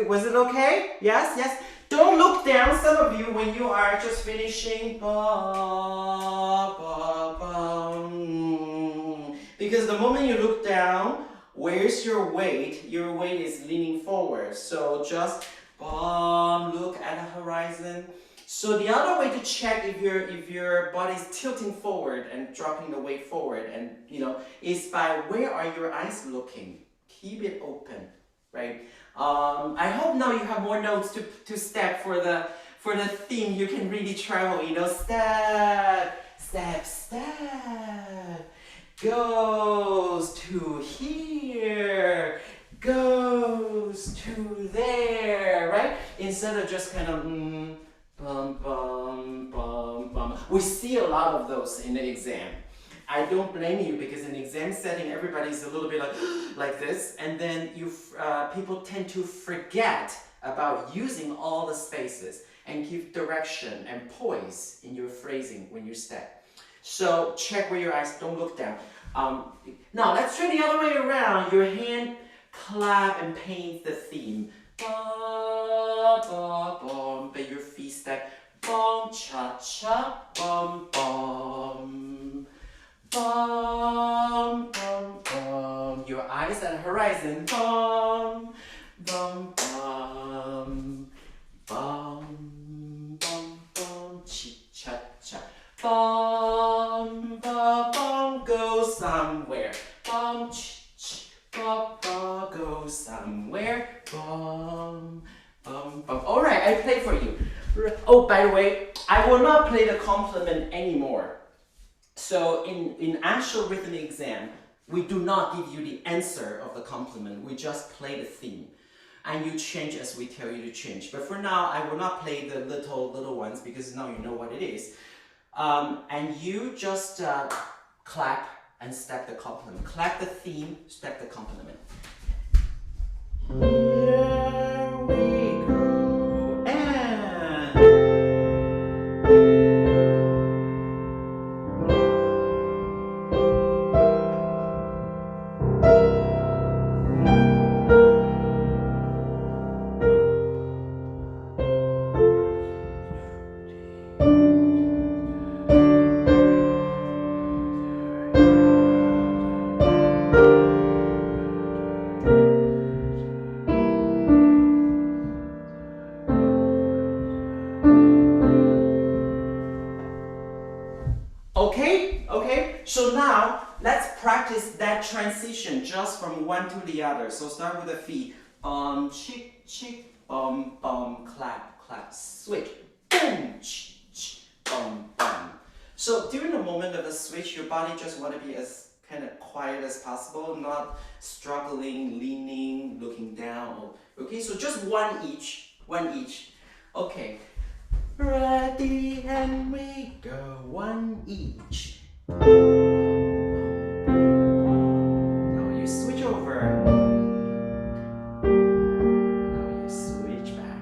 S1: Was it okay? Yes, yes. Don't look down, some of you, when you are just finishing. Ba, ba, ba, because the moment you look down, where's your weight? Your weight is leaning forward. So just look at the horizon. So the other way to check if your body is tilting forward and dropping the weight forward, and is by where are your eyes looking? Keep it open, right? I hope now you have more notes to step for the theme. You can really travel, step, step, step, goes to here, goes to there, right? Instead of just kind of bum, bum, bum, bum. We see a lot of those in the exam. I don't blame you, because in exam setting, everybody's a little bit like this, and then people tend to forget about using all the spaces and give direction and poise in your phrasing when you step. So check where your eyes, don't look down. Now let's try the other way around. Your hand clap and paint the theme. Ba, ba, bum, but your feet step. Bum, cha, cha, bum, bum. Bum, bum, bum. Your eyes at the horizon. Bum, bum, bum. Bum, bum, bum. Chi, cha, cha. Bum, ba, bum. Go somewhere. Bum, ch, ch. Ba, ba. Go somewhere. Bum, bum, bum. All right, I play for you. Oh, by the way, I will not play the complement anymore. So in actual rhythmic exam, we do not give you the answer of the complement. We just play the theme. And you change as we tell you to change. But for now, I will not play the little ones, because now you know what it is. And you just clap and step the complement. Clap the theme, step the complement. Here we go. And okay. So now let's practice that transition just from one to the other. So start with the feet. Chick, chick, clap, clap, switch. Boom, chick, chick, bum. So during the moment of the switch, your body just want to be as kind of quiet as possible, not struggling, leaning, looking down. Okay, so just one each. Okay. Ready, and we go, one each. Now you switch over. Now you switch back.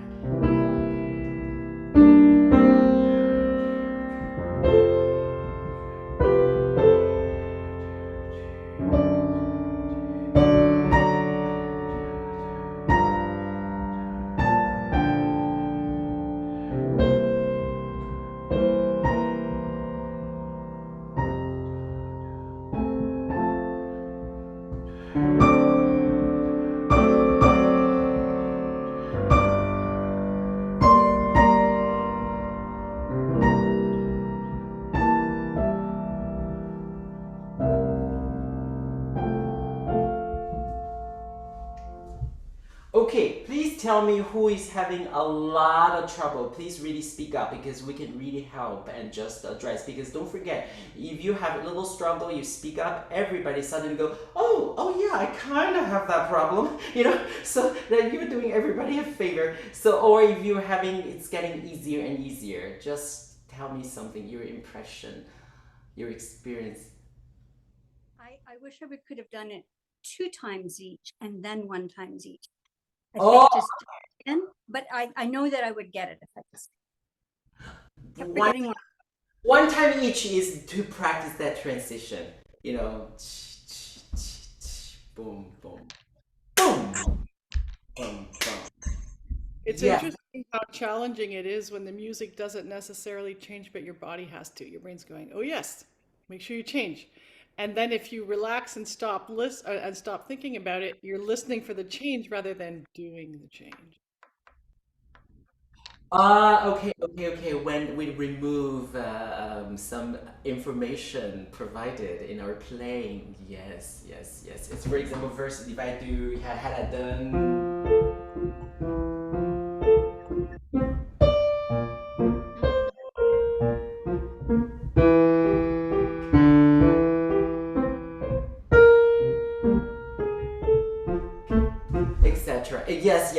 S1: Okay, please tell me who is having a lot of trouble. Please really speak up because we can really help and just address. Because don't forget, if you have a little struggle, you speak up, everybody suddenly go, oh yeah, I kind of have that problem, so that you're doing everybody a favor. So, or if you're having, it's getting easier and easier, just tell me something, your impression, your experience.
S3: I wish we could have done it 2 times each and then 1 times each. I
S1: Oh!
S3: think just but I know that I would get it if I just kept forgetting one.
S1: One time each is to practice that transition. Boom, boom, boom, boom, boom.
S4: It's
S1: Yeah.
S4: interesting how challenging it is when the music doesn't necessarily change, but your body has to. Your brain's going, "Oh yes, make sure you change." And then if you relax and stop thinking about it, you're listening for the change rather than doing the change.
S1: Okay. When we remove some information provided in our playing, yes. It's for example, first if I do had I done. Etc. Yes.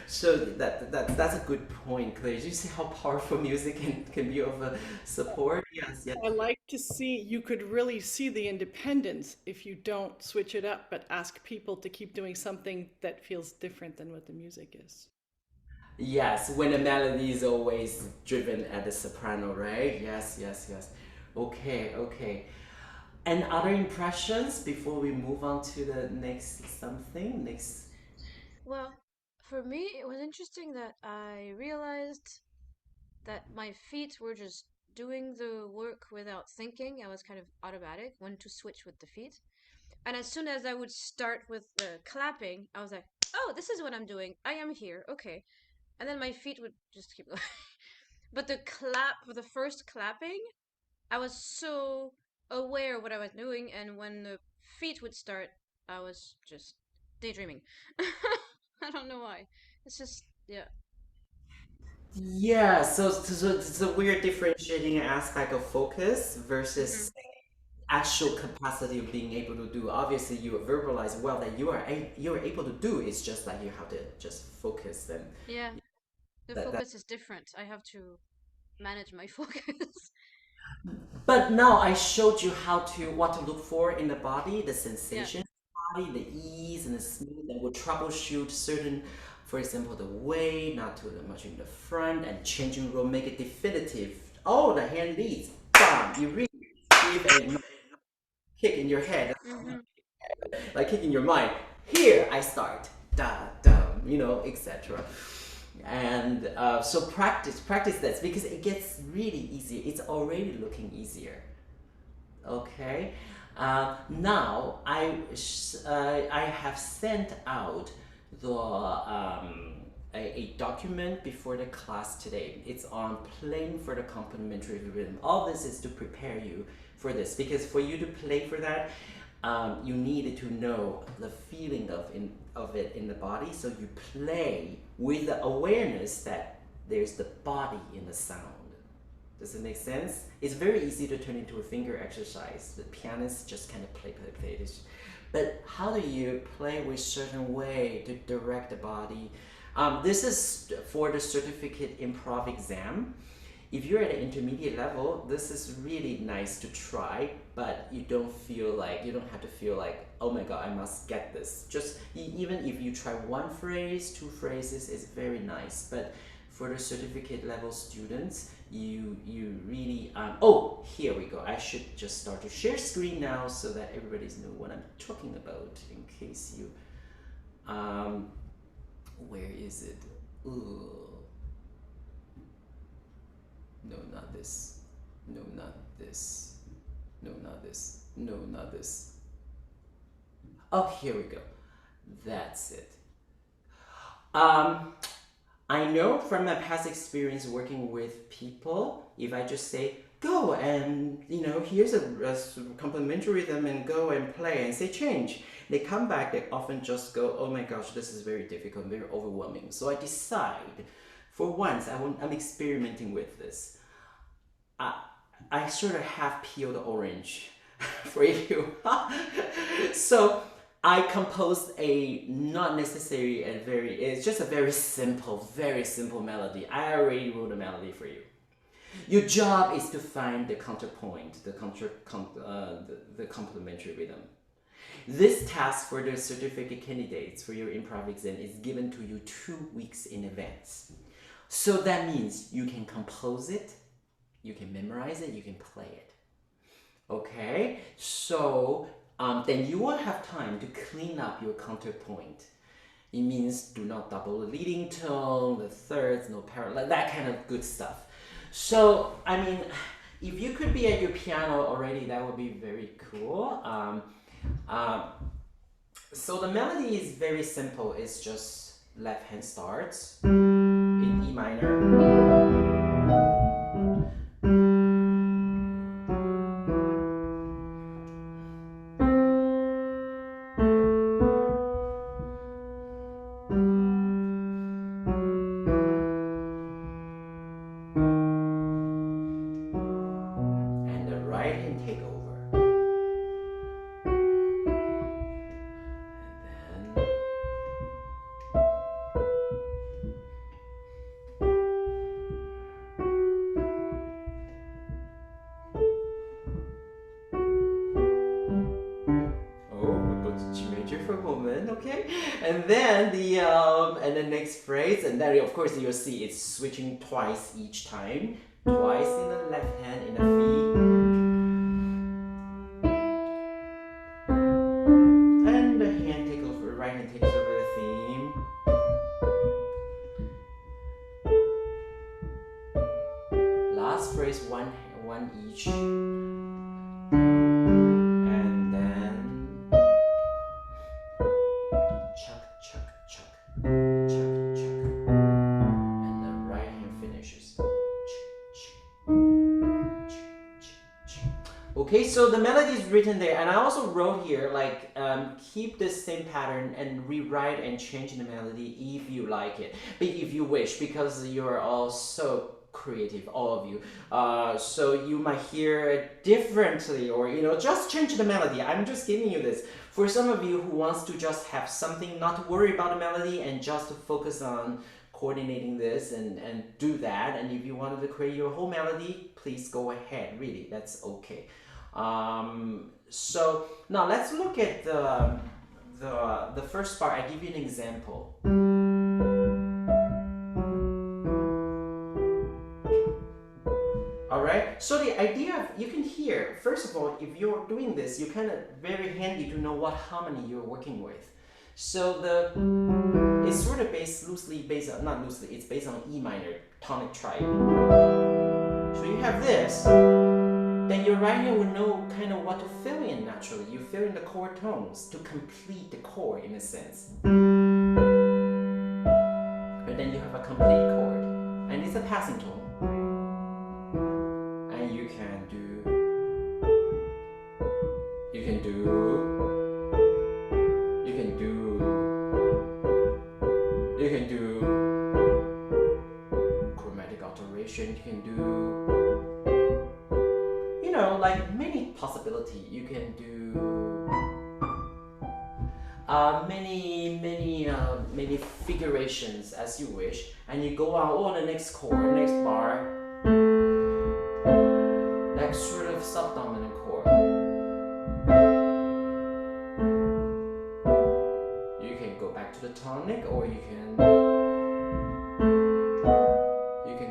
S1: So that's a good point, Claire. You see how powerful music can be of a support? Yes.
S4: I like to see, you could really see the independence if you don't switch it up, but ask people to keep doing something that feels different than what the music is.
S1: Yes, when the melody is always driven at the soprano, right? Yes. Okay. And other impressions before we move on to the next something?
S5: Well, for me, it was interesting that I realized that my feet were just doing the work without thinking. I was kind of automatic when to switch with the feet. And as soon as I would start with the clapping, I was like, oh, this is what I'm doing. I am here. Okay. And then my feet would just keep going. But the first clapping, I was so aware of what I was doing. And when the feet would start, I was just daydreaming. I don't know why. It's just, yeah.
S1: Yeah, so we're differentiating aspect of focus versus actual capacity of being able to do. Obviously, you verbalize well that you are able to do. It's just like you have to just focus and
S5: Yeah. The
S1: that
S5: focus is different. I have to manage my focus.
S1: But now I showed you what to look for in the body, the sensation, body, the ease and the smooth, and we'll troubleshoot certain, for example, the weight, not too much in the front, and changing role, make it definitive. Oh, the hand leads, bam, you really give a kick in your head,
S5: Mm-hmm.
S1: like kick in your mind. Here I start, da da, etc. And so practice this because it gets really easier. It's already looking easier. Okay. Now I have sent out a document before the class today. It's on playing for the complementary rhythm. All this is to prepare you for this because for you to play for that, you needed to know the feeling of it in the body. So you play with the awareness that there's the body in the sound. Does it make sense? It's very easy to turn into a finger exercise. The pianist just kind of play. But how do you play with certain way to direct the body? This is for the certificate improv exam. If you're at an intermediate level, this is really nice to try, but you don't have to feel like, oh my God, I must get this. Just even if you try one phrase, two phrases, it's very nice. But for the certificate level students, you really, oh, here we go. I should just start to share screen now so that everybody's know what I'm talking about in case you, where is it? Ooh. No, not this. No, not this. No, not this. No, not this. Oh, here we go. That's it. I know from my past experience working with people, if I just say, go and, here's a complementary rhythm and go and play and say change. They come back, they often just go, oh my gosh, this is very difficult, very overwhelming. So I decide, for once, I'm experimenting with this. I sort of have peeled orange for you. So I composed a not necessary and it's just a very simple melody. I already wrote a melody for you. Your job is to find the counterpoint, the complementary rhythm. This task for the certificate candidates for your improv exam is given to you 2 weeks in advance. So that means you can compose it, you can memorize it, you can play it. Okay, so then you will have time to clean up your counterpoint. It means do not double the leading tone, the thirds, no parallel, that kind of good stuff. So, I mean, if you could be at your piano already, that would be very cool. So the melody is very simple. It's just left hand starts in E minor. And the right hand take over. And then G major for a moment, okay? And then the next phrase, and then of course you'll see it's switching twice each time. Twice in the left hand in the feet. And the hand takes over, right hand takes over the theme. Last phrase, one each. Okay, so the melody is written there, and I also wrote here, like, keep this same pattern and rewrite and change the melody if you like it, but if you wish, because you're all so creative, all of you. So you might hear it differently, or, just change the melody. I'm just giving you this. For some of you who wants to just have something, not to worry about the melody and just to focus on coordinating this and do that. And if you wanted to create your whole melody, please go ahead. Really, that's okay. So now let's look at the first part. I give you an example. Alright, so the idea of, you can hear, first of all, if you're doing this, you're kind of very handy to know what harmony you're working with. So it's sort of loosely based on, not loosely, it's based on E minor tonic triad. So you have this, then your right hand will know kind of what to fill in naturally. You fill in the chord tones to complete the chord in a sense. And then you have a complete chord, and it's a passing tone. And you can do, chromatic alteration, you can do, you know, like many possibility. You can do many figurations as you wish, and you go on the next chord, next bar, that sort of subdominant chord. You can go back to the tonic, or you can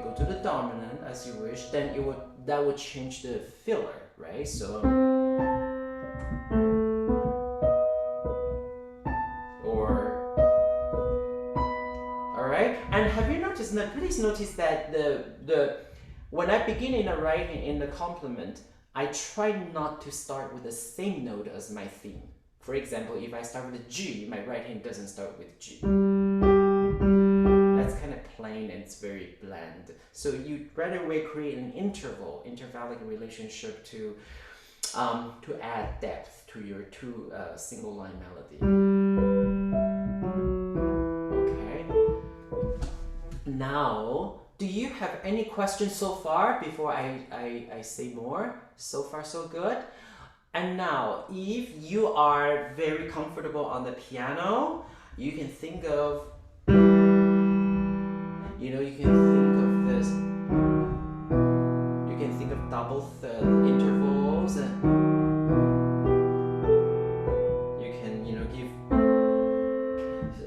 S1: go to the dominant as you wish. Then that would change the filler, right? So and have you noticed? Now, please notice that when I begin in a writing in the complement, I try not to start with the same note as my theme. For example, if I start with a G, my right hand doesn't start with G. That's kind of plain and it's very bland. So you right away create an intervallic relationship to add depth to your two single line melody. Now, do you have any questions so far before I say more? So far, so good. And now, if you are very comfortable on the piano, you can think of, you can think of this. You can think of double intervals, and you can, give.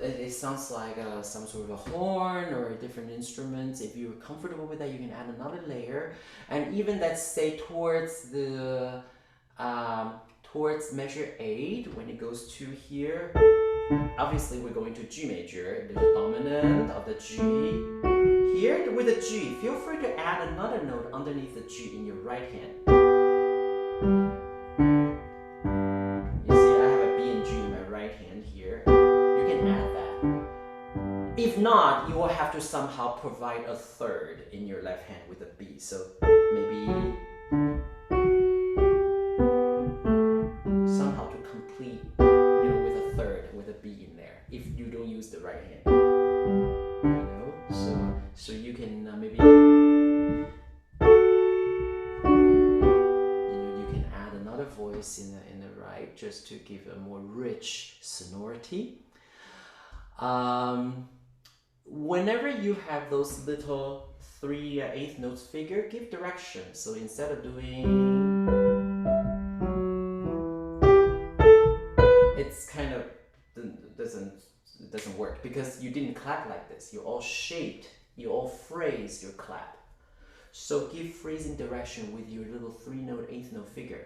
S1: It sounds like some sort of a horn or different instruments. If you're comfortable with that, you can add another layer, and even let's say towards measure 8, when it goes to here, obviously we're going to G major. There's a dominant of the G. Here with the G, feel free to add another note underneath the G in your right hand. You see, I have a B and G in my right hand here. You can add that. If not, you will have to somehow provide a third in your left hand with a B. So maybe somehow to complete, with a third, with a B in there, if you don't use the right hand. So you can maybe, you can add another voice in the right, just to give a more rich sonority. Whenever you have those little 3/8 notes figure, give direction. So instead of doing, it's kind of doesn't work because you didn't clap like this. You all shaped, you all phrased your clap. So give phrasing direction with your little 3-note 8th note figure.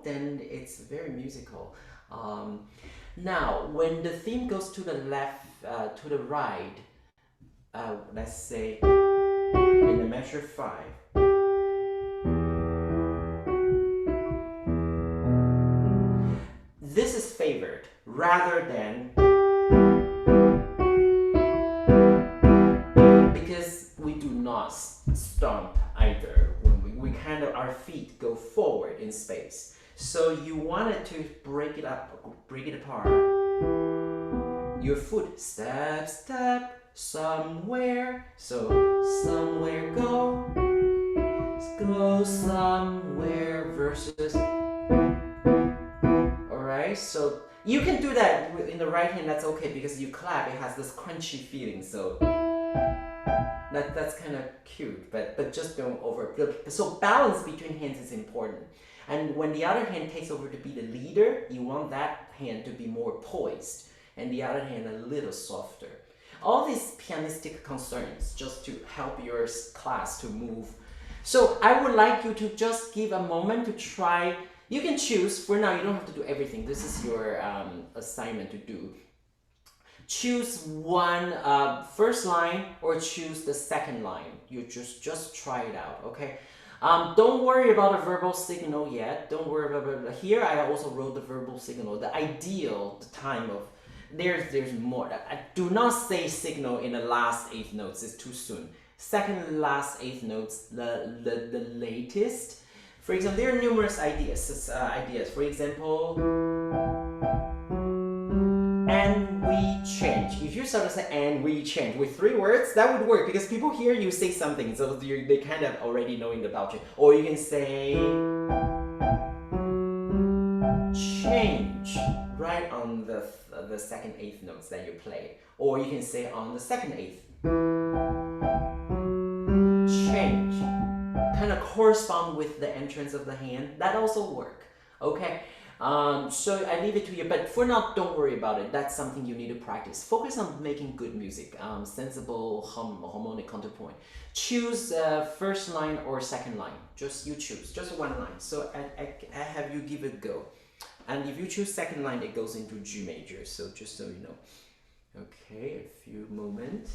S1: Then it's very musical. Now, when the theme goes to the left, to the right, let's say in the measure 5. This is favored rather than, because we do not stomp either. When we kind of, our feet go forward in space. So you wanted to break it apart. Your foot, step, step, somewhere. So somewhere go somewhere versus. Alright, so You can do that in the right hand, that's okay, because you clap, it has this crunchy feeling, so that's kind of cute, but just don't over. So balance between hands is important. And when the other hand takes over to be the leader, you want that hand to be more poised, and the other hand a little softer. All these pianistic concerns just to help your class to move. So I would like you to just give a moment to try. You can choose, for now you don't have to do everything. This is your assignment to do. Choose one first line or choose the second line. You just try it out, okay? Don't worry about a verbal signal yet. Don't worry about here. I also wrote the verbal signal. The ideal, the time of there's more. I do not say signal in the last eighth notes. It's too soon. Second last eighth notes, the latest. For example, there are numerous ideas. For example, and we change. If you start to say and we change with 3 words, that would work because people hear you say something, so they kind of already knowing about you. Or you can say change right on the second eighth notes that you play. Or you can say on the second eighth. Change. Kind of correspond with the entrance of the hand. That also work. Okay. So I leave it to you, but for now, don't worry about it. That's something you need to practice. Focus on making good music, sensible, harmonic counterpoint. Choose first line or second line. Just you choose, just one line. So I have you give it a go. And if you choose second line, it goes into G major. So just so you know. Okay, a few moments.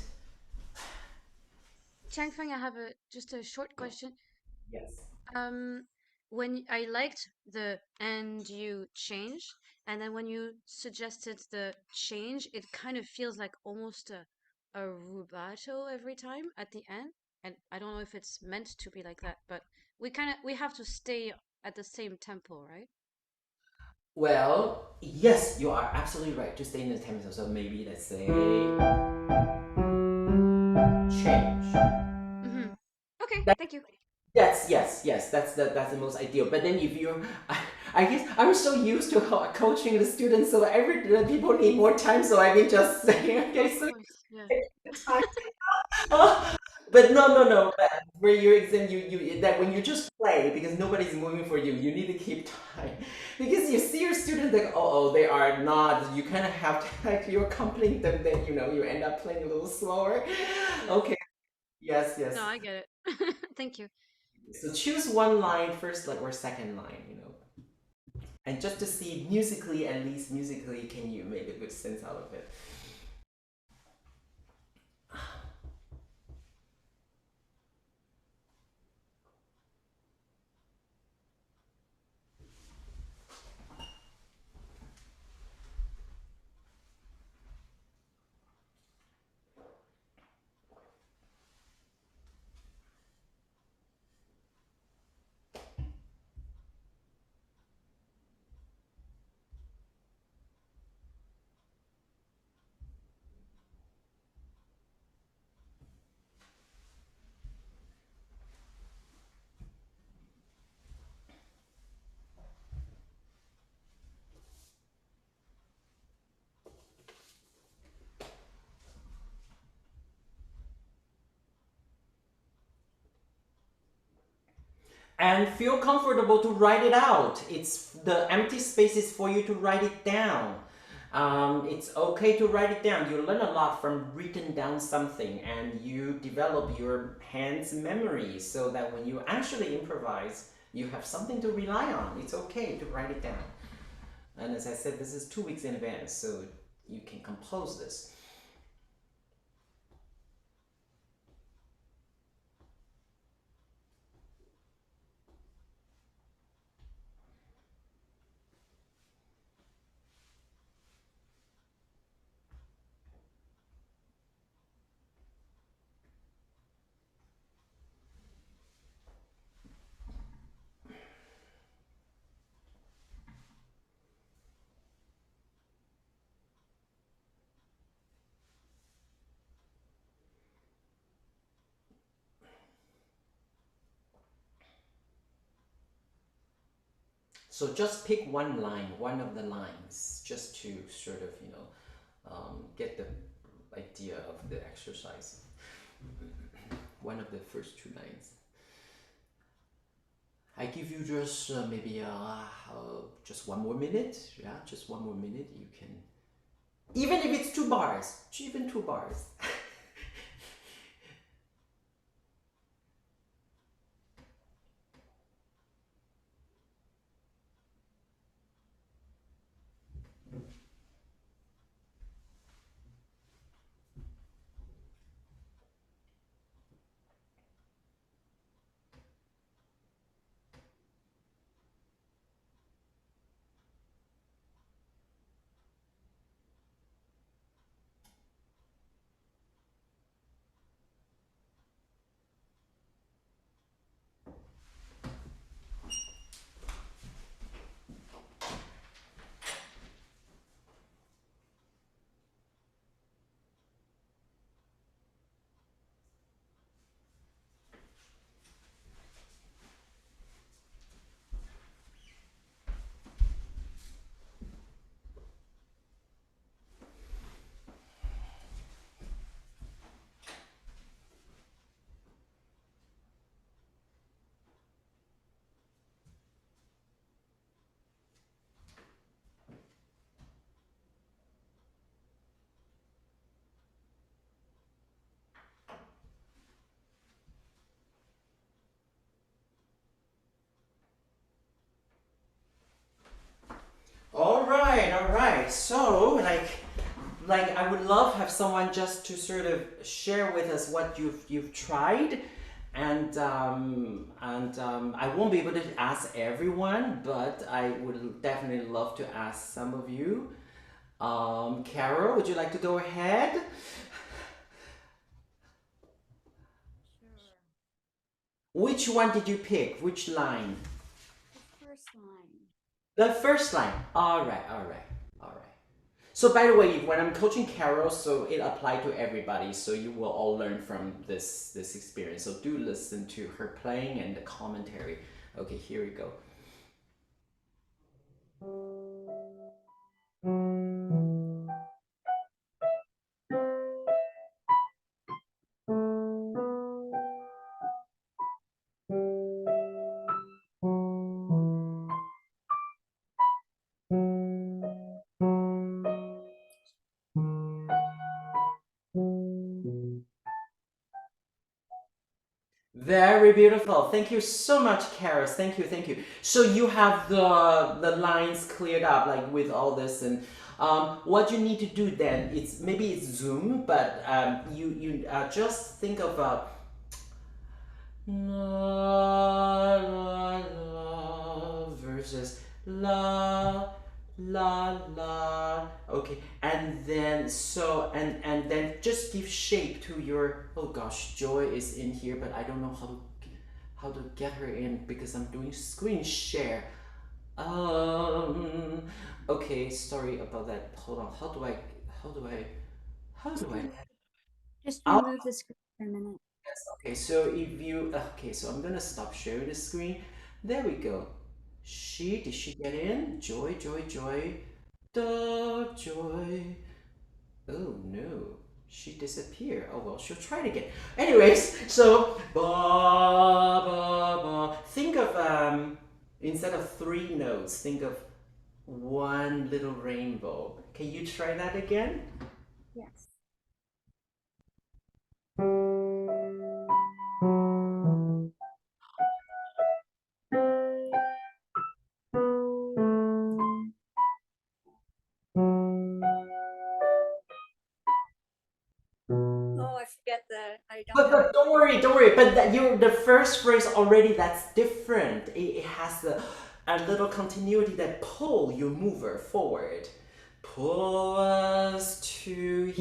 S5: Changfeng, I have just a short question.
S1: Yes.
S5: When I liked the and you change, and then when you suggested the change, it kind of feels like almost a rubato every time at the end. And I don't know if it's meant to be like that, but we have to stay at the same tempo, right?
S1: Well, yes, you are absolutely right to stay in the tempo. So maybe let's say change.
S5: Okay, thank you.
S1: Yes. That's the most ideal. But then if you, I guess I'm so used to coaching the students, so every people need more time. So I can just say, okay, so
S5: Of course, yeah.
S1: time. But no. But where you exam, you that when you just play because nobody's moving for you, you need to keep time because you see your students like they are not. You kind of have to like you're accompanying them. Then you end up playing a little slower. Okay. Yes.
S5: No, I get it. Thank you.
S1: So choose one line first, like or second line. And just to see musically, at least musically, can you make a good sense out of it? And feel comfortable to write it out. It's the empty space is for you to write it down. It's okay to write it down. You learn a lot from written down something, and you develop your hands memory so that when you actually improvise, you have something to rely on. It's okay to write it down. And as I said, this is 2 weeks in advance, so you can compose this. So just pick one line, one of the lines, just to sort of, get the idea of the exercise. One of the first two lines. I give you just maybe just one more minute. Yeah, just one more minute. You can, even if it's 2 bars, even 2 bars. All right, all right. So, like I would love have someone just to sort of share with us what you've tried, and I won't be able to ask everyone, but I would definitely love to ask some of you. Carol, would you like to go ahead?
S3: Sure.
S1: Which one did you pick? Which line?
S3: The first line.
S1: The first line. All right, all right, all right. So by the way, when I'm coaching Carol, so it applied to everybody. So you will all learn from this experience. So do listen to her playing and the commentary. Okay, here we go. Very beautiful. Thank you so much, Karis. Thank you, thank you. So you have the lines cleared up, like with all this, and what you need to do then, maybe it's Zoom, but you just think of la la la versus la la la. Okay, and then and then just give shape to your. Oh gosh, Joy is in here, but I don't know how to get her in because I'm doing screen share. Okay, sorry about that. Hold on. How do I
S3: Just
S1: Oh,
S3: remove the screen for a minute.
S1: okay, so so I'm gonna stop sharing the screen. There we go. Did she get in? Joy, Joy, Joy. The Joy. Oh no, she disappeared. Oh well, she'll try it again. Anyways, so ba ba ba. Think of instead of 3 notes, think of one little rainbow. Can you try that again?
S3: Yes. Oh, I forget I don't have
S1: But don't worry, don't worry. But the first phrase already that's different. It has a little continuity that pull your mover forward. Pull us to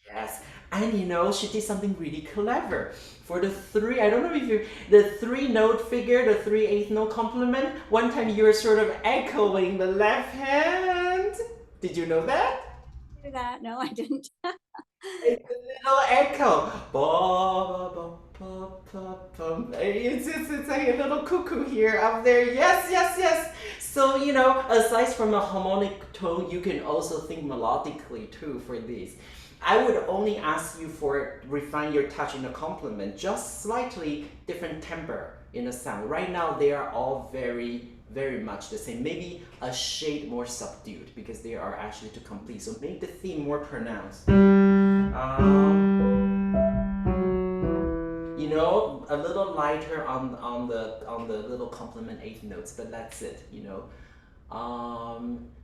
S1: yes. And she did something really clever. For the 3, I don't know if the 3-note figure, the 3/8 note complement, one time you were sort of echoing the left hand. Did you know that?
S3: do that. No, I didn't.
S1: It's a little echo. Ba, ba, ba. It's like a little cuckoo here, up there. Yes, yes, yes. So, you know, aside from a harmonic tone, you can also think melodically too for these. I would only ask you for refine your touch in a compliment, just slightly different timbre in the sound. Right now, they are all very, very much the same. Maybe a shade more subdued because they are actually to complete. So make the theme more pronounced. You know, a little lighter on the little complement eighth notes, but that's it. You know,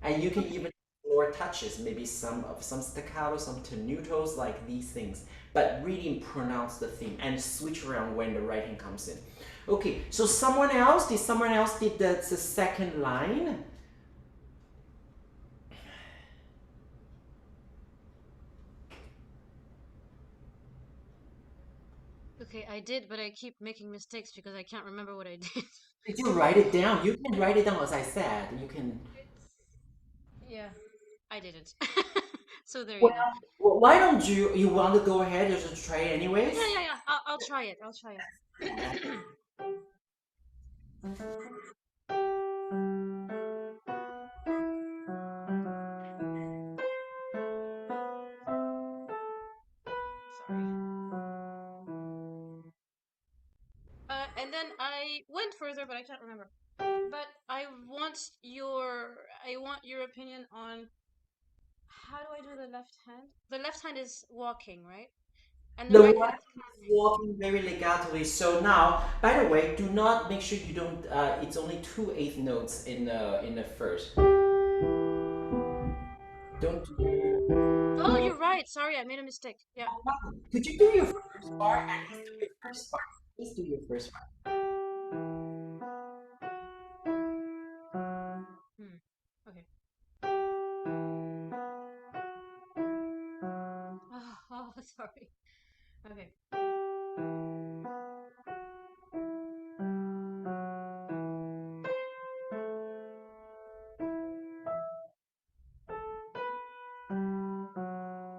S1: and you can even explore touches, maybe some staccato, some tenutos, like these things, but really pronounce the theme and switch around when the writing comes in. Okay, so someone else did the second line.
S5: Okay, I did, but I keep making mistakes because I can't remember what I did.
S1: Did you write it down? You can write it down as I said. You can.
S5: Yeah, I didn't. So there you
S1: Well,
S5: go.
S1: why don't you want to go ahead and just try it anyways?
S5: Yeah. I'll try it. I'll try it. Sorry. And then I went further, but I can't remember. But I want your opinion on how do I do the left hand? The left hand is walking, right? And the
S1: The
S5: right
S1: one
S5: hand is
S1: is
S5: clapping.
S1: walking very legatally. So now, by the way, do not make sure you don't. It's only 2/8 notes in the first. Don't.
S5: Oh, you're right. Sorry, I made a mistake. Yeah.
S1: Could you do your first part? At least do your first part. Please do your first part.
S5: Hmm. Okay. Oh, sorry. Okay.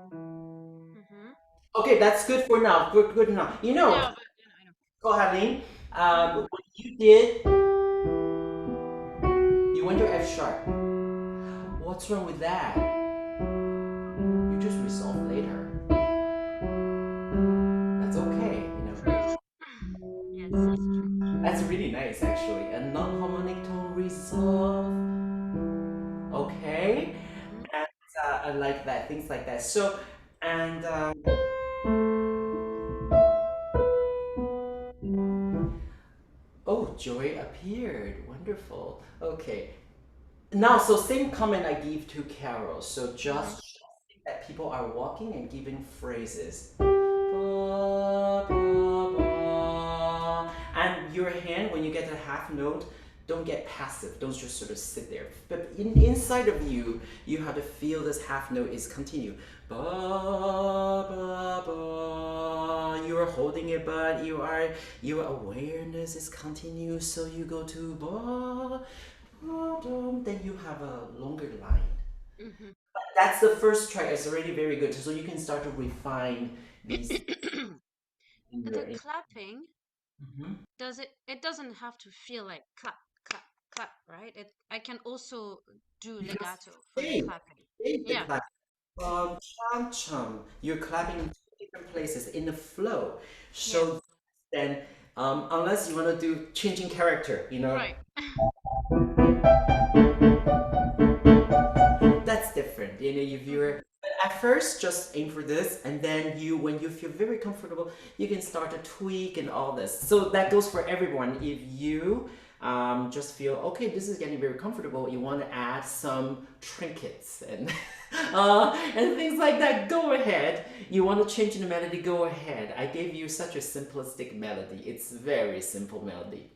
S5: Mm-hmm.
S1: Okay, that's good for now. Good enough. You know,
S5: Yeah, but I know.
S1: go ahead, Lin. What you did, you went to F sharp. What's wrong with that? You just resolve later. That's okay, you know.
S5: True. Yes, that's true.
S1: That's really nice, actually. A non-harmonic tone resolve. Okay,
S5: Mm-hmm.
S1: and I like that. Things like that. So, and oh, joy appeared. Wonderful. Okay. Now, so same comment I give to Carol. So just think that people are walking and giving phrases. Ba, ba, ba. And your hand, when you get a half note, don't get passive. Don't just sort of sit there. But inside of you, you have to feel this half note is continue. Ba, ba, ba. You are holding it, but your awareness is continuous. So you go to ba. Then you have a longer line.
S5: Mm-hmm.
S1: That's the first try. It's already very good. So you can start to refine these in your.
S5: The clapping,
S1: Mhm.
S5: it doesn't have to feel like clap, clap, clap, right? I can also do
S1: You can
S5: legato for the
S1: save,
S5: clapping.
S1: save the
S5: Yeah.
S1: clap. Chum chum. You're clapping in two different places in the flow.
S5: Yeah.
S1: So then, unless you want to do changing character, you know,
S5: Right.
S1: that's different. You know, if you're at first just aim for this, and then when you feel very comfortable, you can start to tweak and all this. So that goes for everyone. If you just feel okay, this is getting very comfortable, you want to add some trinkets and and things like that, go ahead. You want to change the melody, go ahead. I gave you such a simplistic melody. It's very simple melody.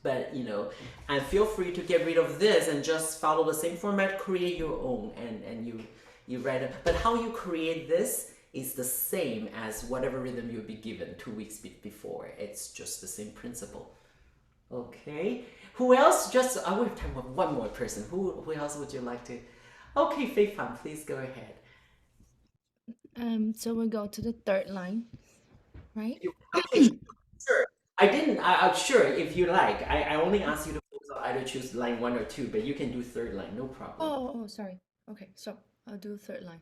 S1: But you know, and feel free to get rid of this and just follow the same format, create your own, and you write it. But how you create this is the same as whatever rhythm you'll be given 2 weeks before. It's just the same principle. Okay. Who else? Just we have time for one more person. Who else would you like to? Okay, Fei Fan, please go ahead.
S2: So we go to the third line,
S6: right?
S1: Okay, sure. I didn't. I'm sure if you like. I only asked you to focus on either choose line 1 or 2, but you can do third line, no problem.
S6: Oh, sorry. Okay, so I'll do third line.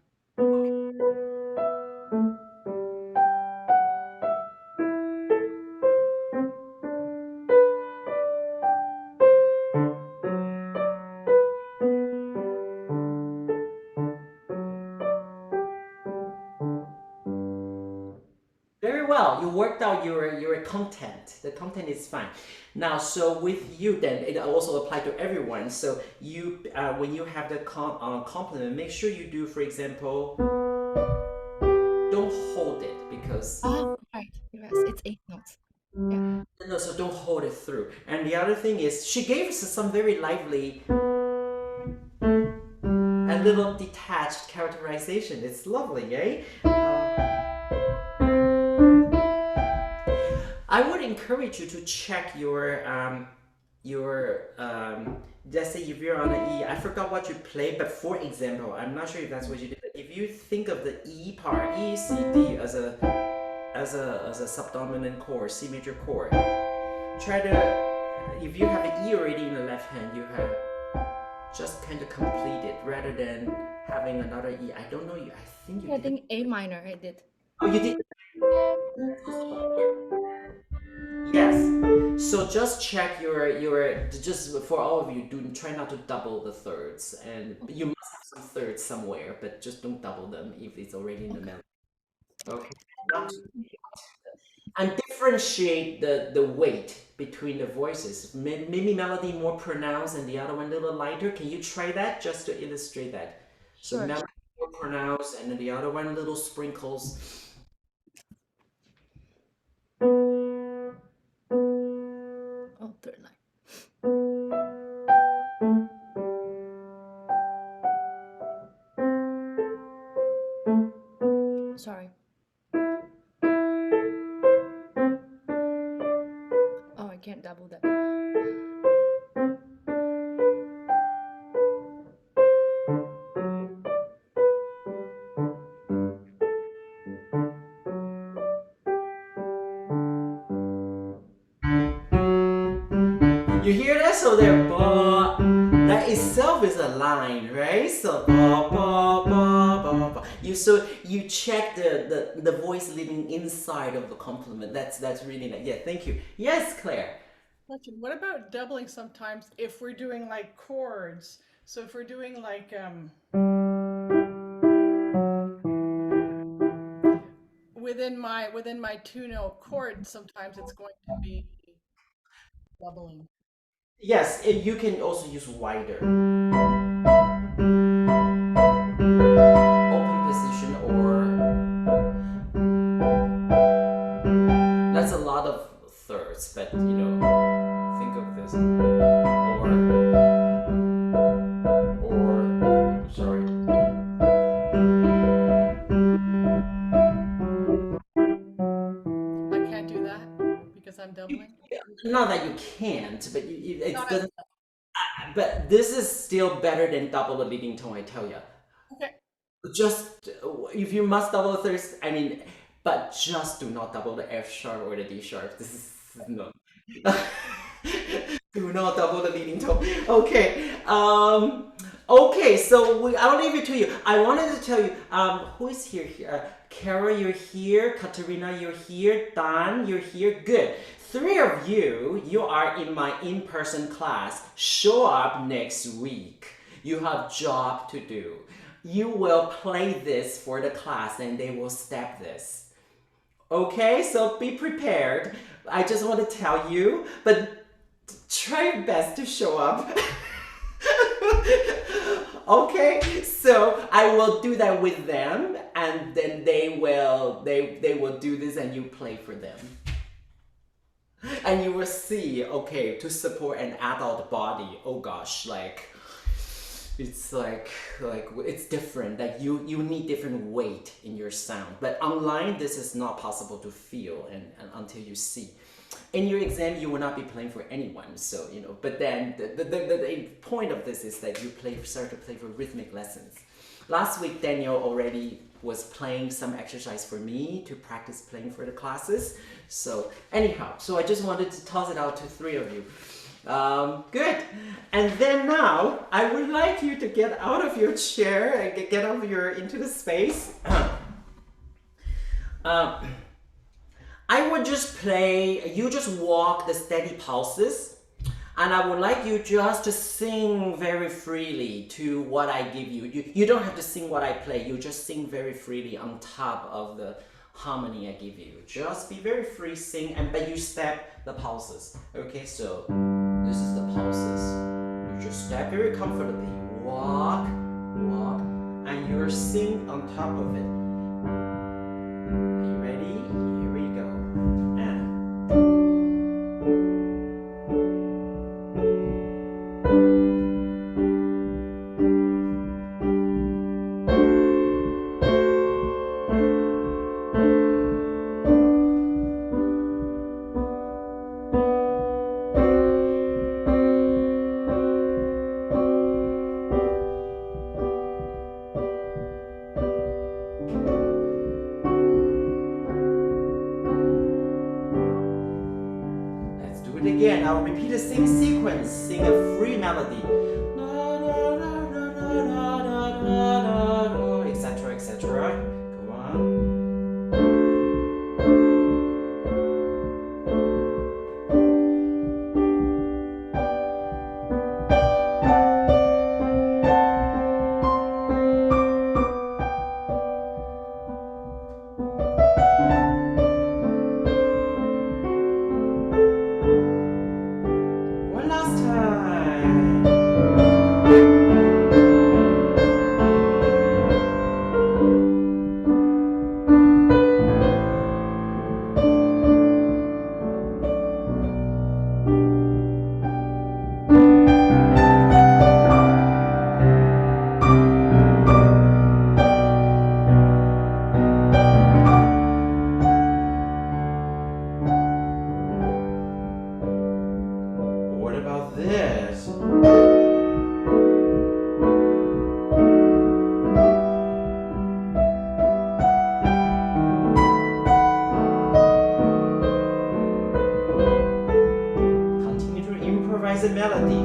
S1: Very well. You worked out your content. The content is fine. Now, so with you, then it also apply to everyone. So you, when you have the compliment, make sure you do, for example, don't hold it because
S6: Oh, right. Yes, it's 8 notes. Yeah.
S1: no, so don't hold it through. And the other thing is, she gave us some very lively and little detached characterization. It's lovely, eh? I would encourage you to check your let's say if you're on an E, I forgot what you played, but for example, I'm not sure if that's what you did. But if you think of the E part, E, C, D as a subdominant chord, C major chord, try to, if you have an E already in the left hand, you have just kind of complete it rather than having another E. I don't know you. I think you
S6: I
S1: did.
S6: think A minor I did.
S1: Oh, you did. Yes. So just check your just for all of you. Do try not to double the thirds, and you must have some thirds somewhere, but just don't double them if it's already in the melody. Okay. Not to, and differentiate the weight between the voices. Maybe melody more pronounced and the other one a little lighter. Can you try that just to illustrate that? So
S6: Sure.
S1: melody more pronounced, and then the other one little sprinkles.
S6: Oh, third line. Sorry. Oh, I can't double that.
S1: You hear that? So there, ba. That itself is a line, right? So ba ba ba ba ba. You check the voice living inside of the complement. That's really nice. Yeah, thank you. Yes, Claire.
S4: Question, what about doubling sometimes if we're doing like chords? So if we're doing like within my 2-note chord, sometimes it's going to be doubling.
S1: Yes, you can also use wider. Open position or that's a lot of thirds, but you know, think of this. Or sorry.
S4: I can't do that because I'm doubling.
S1: Not that you can't, but it
S4: Not
S1: doesn't. But this is still better than double the leading tone, I tell you.
S4: Okay.
S1: Just if you must double the thirds, I mean, but just do not double the F sharp or the D sharp. This is no. Do not double the leading tone. Okay. Okay. So I'll leave it to you. I wanted to tell you. Who is here? Kara, you're here. Katerina, you're here. Dan, you're here. Good. 3 of you. You are in my in-person class. Show up next week. You have job to do. You will play this for the class, and they will step this. Okay, so be prepared. I just want to tell you, but try your best to show up. Okay, so I will do that with them, and then they will do this, and you play for them. And you will see, okay, to support an adult body, oh gosh, like it's like it's different. Like you need different weight in your sound. But online, this is not possible to feel and until you see. In your exam, you will not be playing for anyone. So but then the point of this is that you start to play for rhythmic lessons. Last week, Daniel already was playing some exercise for me to practice playing for the classes. So anyhow, so I just wanted to toss it out to 3 of you. Good. And then now, I would like you to get out of your chair and get over into the space. I would just play, you just walk the steady pulses, and I would like you just to sing very freely to what I give you. You don't have to sing what I play, you just sing very freely on top of the harmony I give you. Just be very free, sing, but you step the pulses. Okay, so this is the pulses. You just step very comfortably, walk, walk, and you're sing on top of it. Are you ready? Here we go. Let's do it again. I'll repeat the same sequence. Sing a free melody. Etc. etc. Go on. One last time. What about this? Continue to improvise a melody.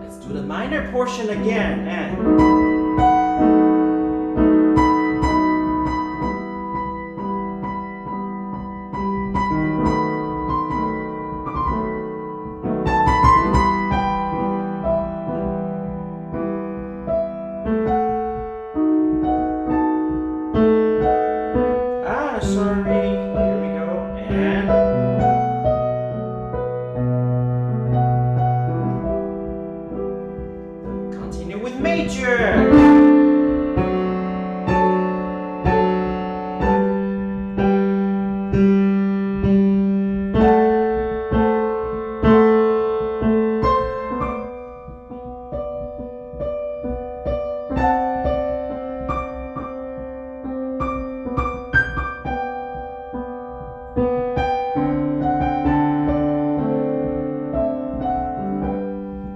S1: Let's do the minor portion again. Sorry. Here we go. And continue with major.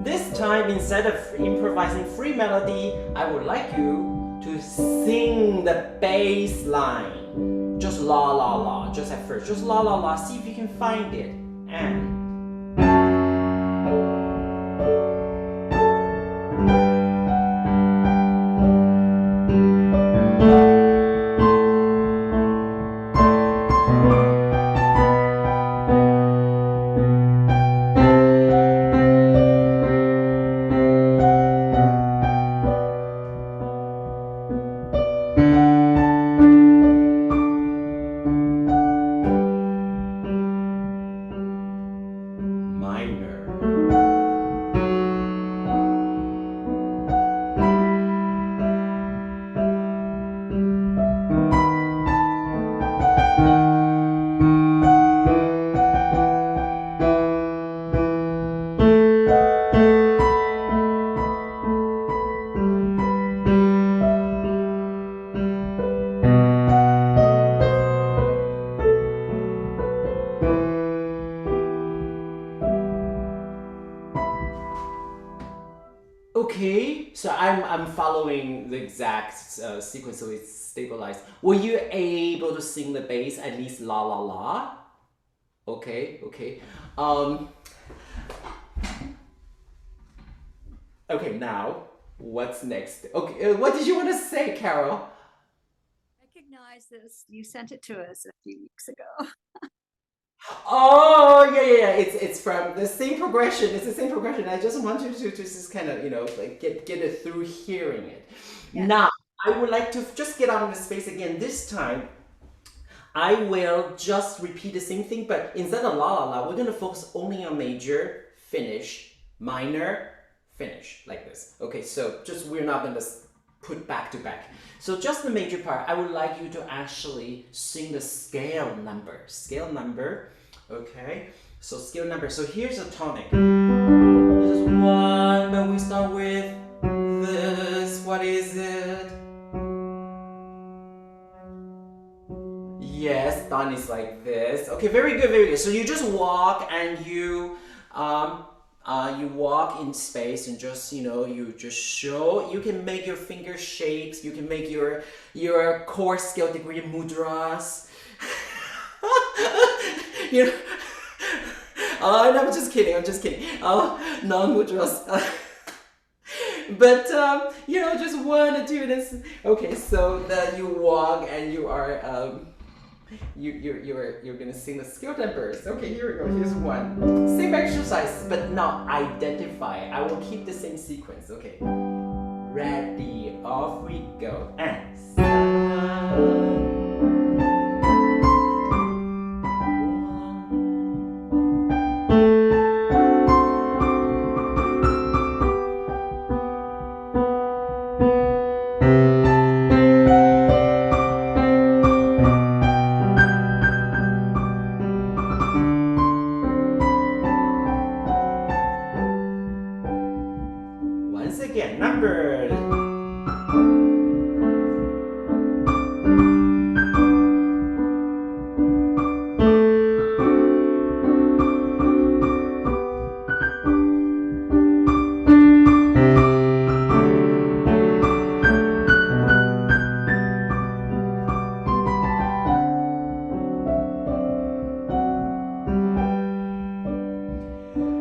S1: This time, instead of improvising free melody, I would like you to sing the bass line. Just la la la, just at first. Just la la la, see if you can find it. And Okay, so I'm following the exact sequence, so it's stabilized. Were you able to sing the bass at least la la la? Okay, okay. Okay, now what's next? Okay, what did you want to say, Carol?
S3: Recognize this. You sent it to us a few weeks ago.
S1: Oh yeah. It's from the same progression. It's the same progression. I just want you to just kind of like get it through hearing it.
S3: Yeah.
S1: Now I would like to just get out of the space again. This time I will just repeat the same thing, but instead of la la la, we're gonna focus only on major, finish, minor, finish, like this. Okay, so just we're not gonna put back to back. So just the major part, I would like you to actually sing the scale number. Scale number, okay? So scale number. So here's a tonic. This is one, but we start with this. What is it? Yes, done is like this. Okay, very good, very good. So you just walk and you walk in space and just you just show. You can make your finger shapes. You can make your core scale degree mudras. you know. Oh, no, I'm just kidding. Non-mudras. But just 1 or 2 this. Okay, so that you walk and you are you're gonna sing the scale numbers. Okay, here we go. Here's one. Same exercise, but now identify. I will keep the same sequence. Okay. Ready, off we go. And 7. Once again, numbered.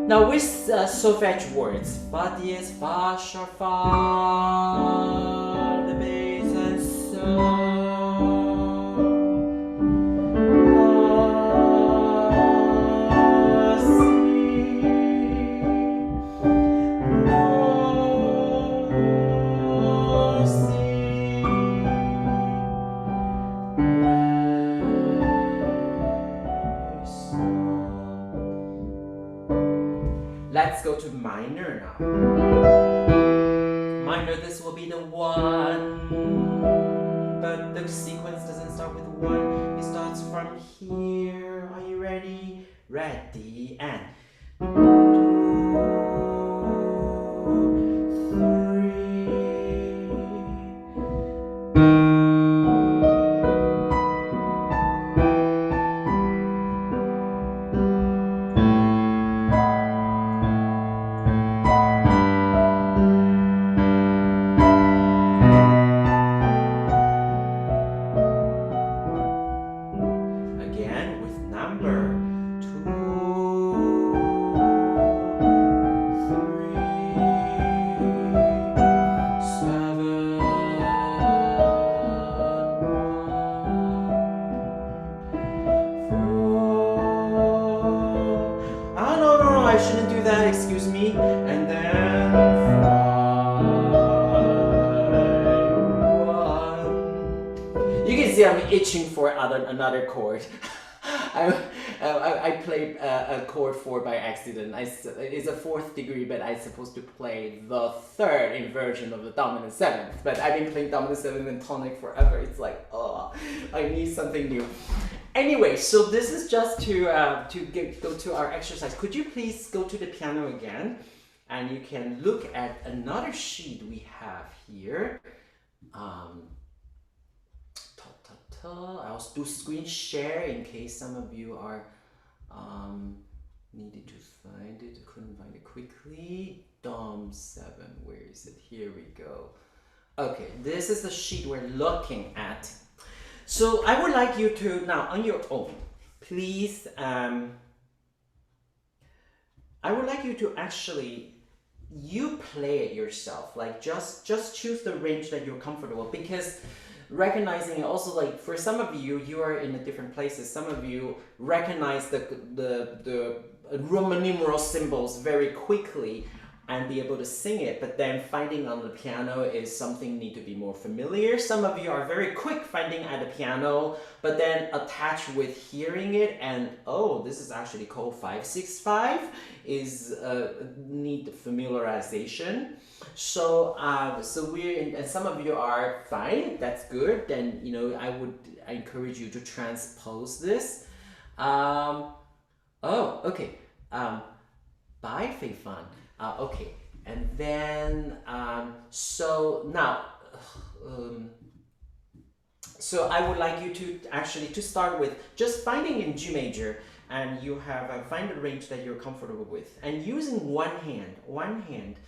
S1: Now with solfege words, fa diez, fa sharp, fa, the bass and so. La, si, do, si, re, sol. Let's go to minor now. Minor, this will be the 1, but the sequence doesn't start with 1. It starts from here. Are you ready? Ready, and 2, 3. Again with number 2, 3, 7, 1, 4. Ah, no, I shouldn't do that. Excuse me. And then 5, 1. You can see I'm itching for another chord. I played a chord 4 by accident. It's a 4th degree, but I'm supposed to play the 3rd inversion of the dominant 7th. But I've been playing dominant 7th and tonic forever. It's like, oh, I need something new. Anyway, so this is just to go to our exercise. Could you please go to the piano again, and you can look at another sheet we have here. I'll do screen share in case some of you are needed to find it. I couldn't find it quickly. Dom 7, where Here we go. Okay, this is the sheet we're looking at. So I would like you to, now on your own, please, I would like you to actually, you play it yourself. Like just choose the range that you're comfortable, because recognizing also, like for some of you, you are in the different places. Some of you recognize the Roman numeral symbols very quickly and be able to sing it, but then finding on the piano is something need to be more familiar. Some of you are very quick finding at the piano, but then attached with hearing it and, oh, this is actually called 5/6/5, is need familiarization. So we're in, and some of you are fine, that's good. Then, you know, I encourage you to transpose this. Oh, okay. Bye, Fei Fan. Okay, and then so now, so I would like you to actually to start with just finding in G major, and you have find a range that you're comfortable with, and using one hand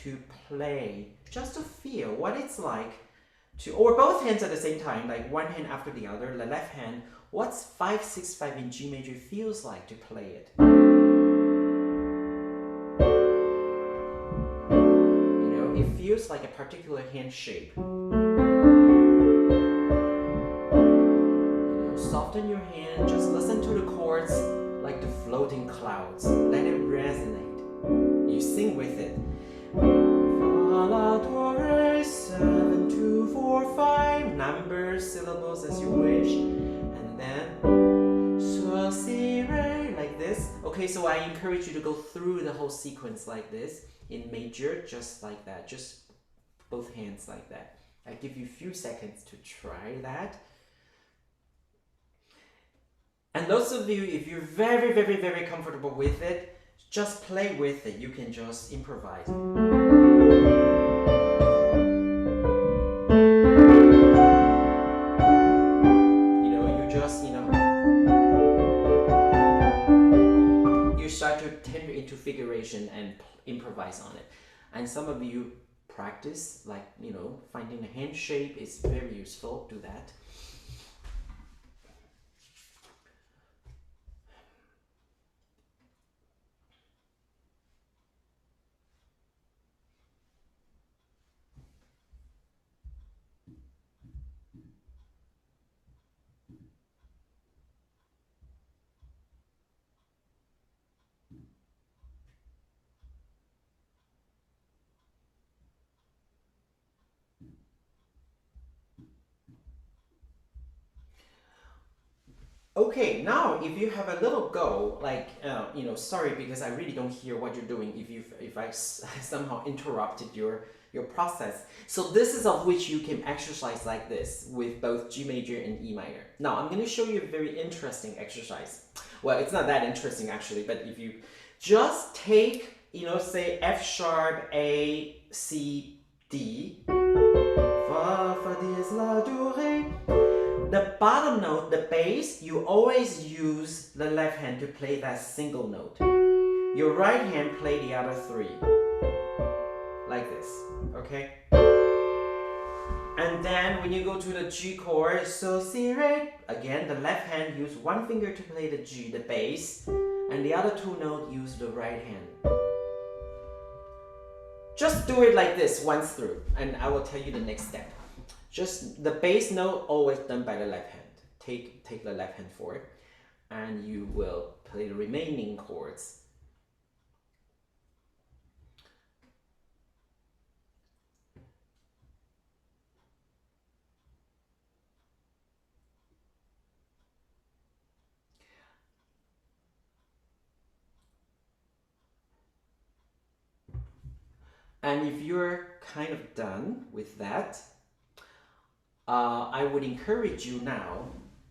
S1: to play, just to feel what it's like to, or both hands at the same time, like one hand after the other, the left hand. What's 5/6/5 in G major feels like to play it? It feels like a particular hand shape. Soften your hand, just listen to the chords like the floating clouds. Let it resonate. You sing with it. Fa, la, do, re, 7, 2, 4, 5. Numbers, syllables as you wish. And then so, si, re, like this. Okay, so I encourage you to go through the whole sequence like this. In major, just like that, just both hands like that. I give you a few seconds to try that. And those of you, if you're very, very, very comfortable with it, just play with it. You can just improvise. You start to tender into figuration and improvise on it. And some of you practice, like, finding a hand shape is very useful. Do that. Okay, now if you have a little go, like, sorry, because I really don't hear what you're doing if I somehow interrupted your process. So this is of which you can exercise like this with both G major and E minor. Now I'm going to show you a very interesting exercise. Well, it's not that interesting actually, but if you just take, say F sharp, A, C, D, Fa, Fa, dièse, La, Do, Ré. The bottom note, the bass, you always use the left hand to play that single note. Your right hand play the other three. Like this, okay? And then when you go to the G chord, so, si, re, again, the left hand use one finger to play the G, the bass, and the other two notes use the right hand. Just do it like this once through, and I will tell you the next step. Just the bass note always done by the left hand. Take the left hand for it, and you will play the remaining chords. And if you're kind of done with that, I would encourage you now,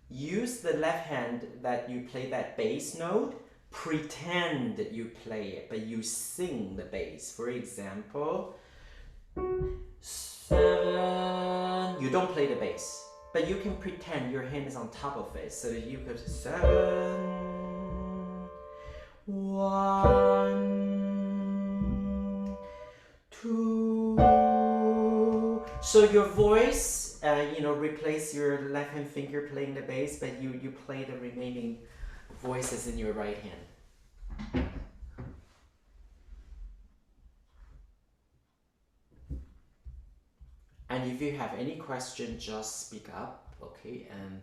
S1: use the left hand that you play that bass note, pretend that you play it, but you sing the bass. For example, 7, you don't play the bass, but you can pretend your hand is on top of it, so that you could 7, 1, 2, So your voice, replace your left hand finger playing the bass, but you play the remaining voices in your right hand. And if you have any question, just speak up, okay? And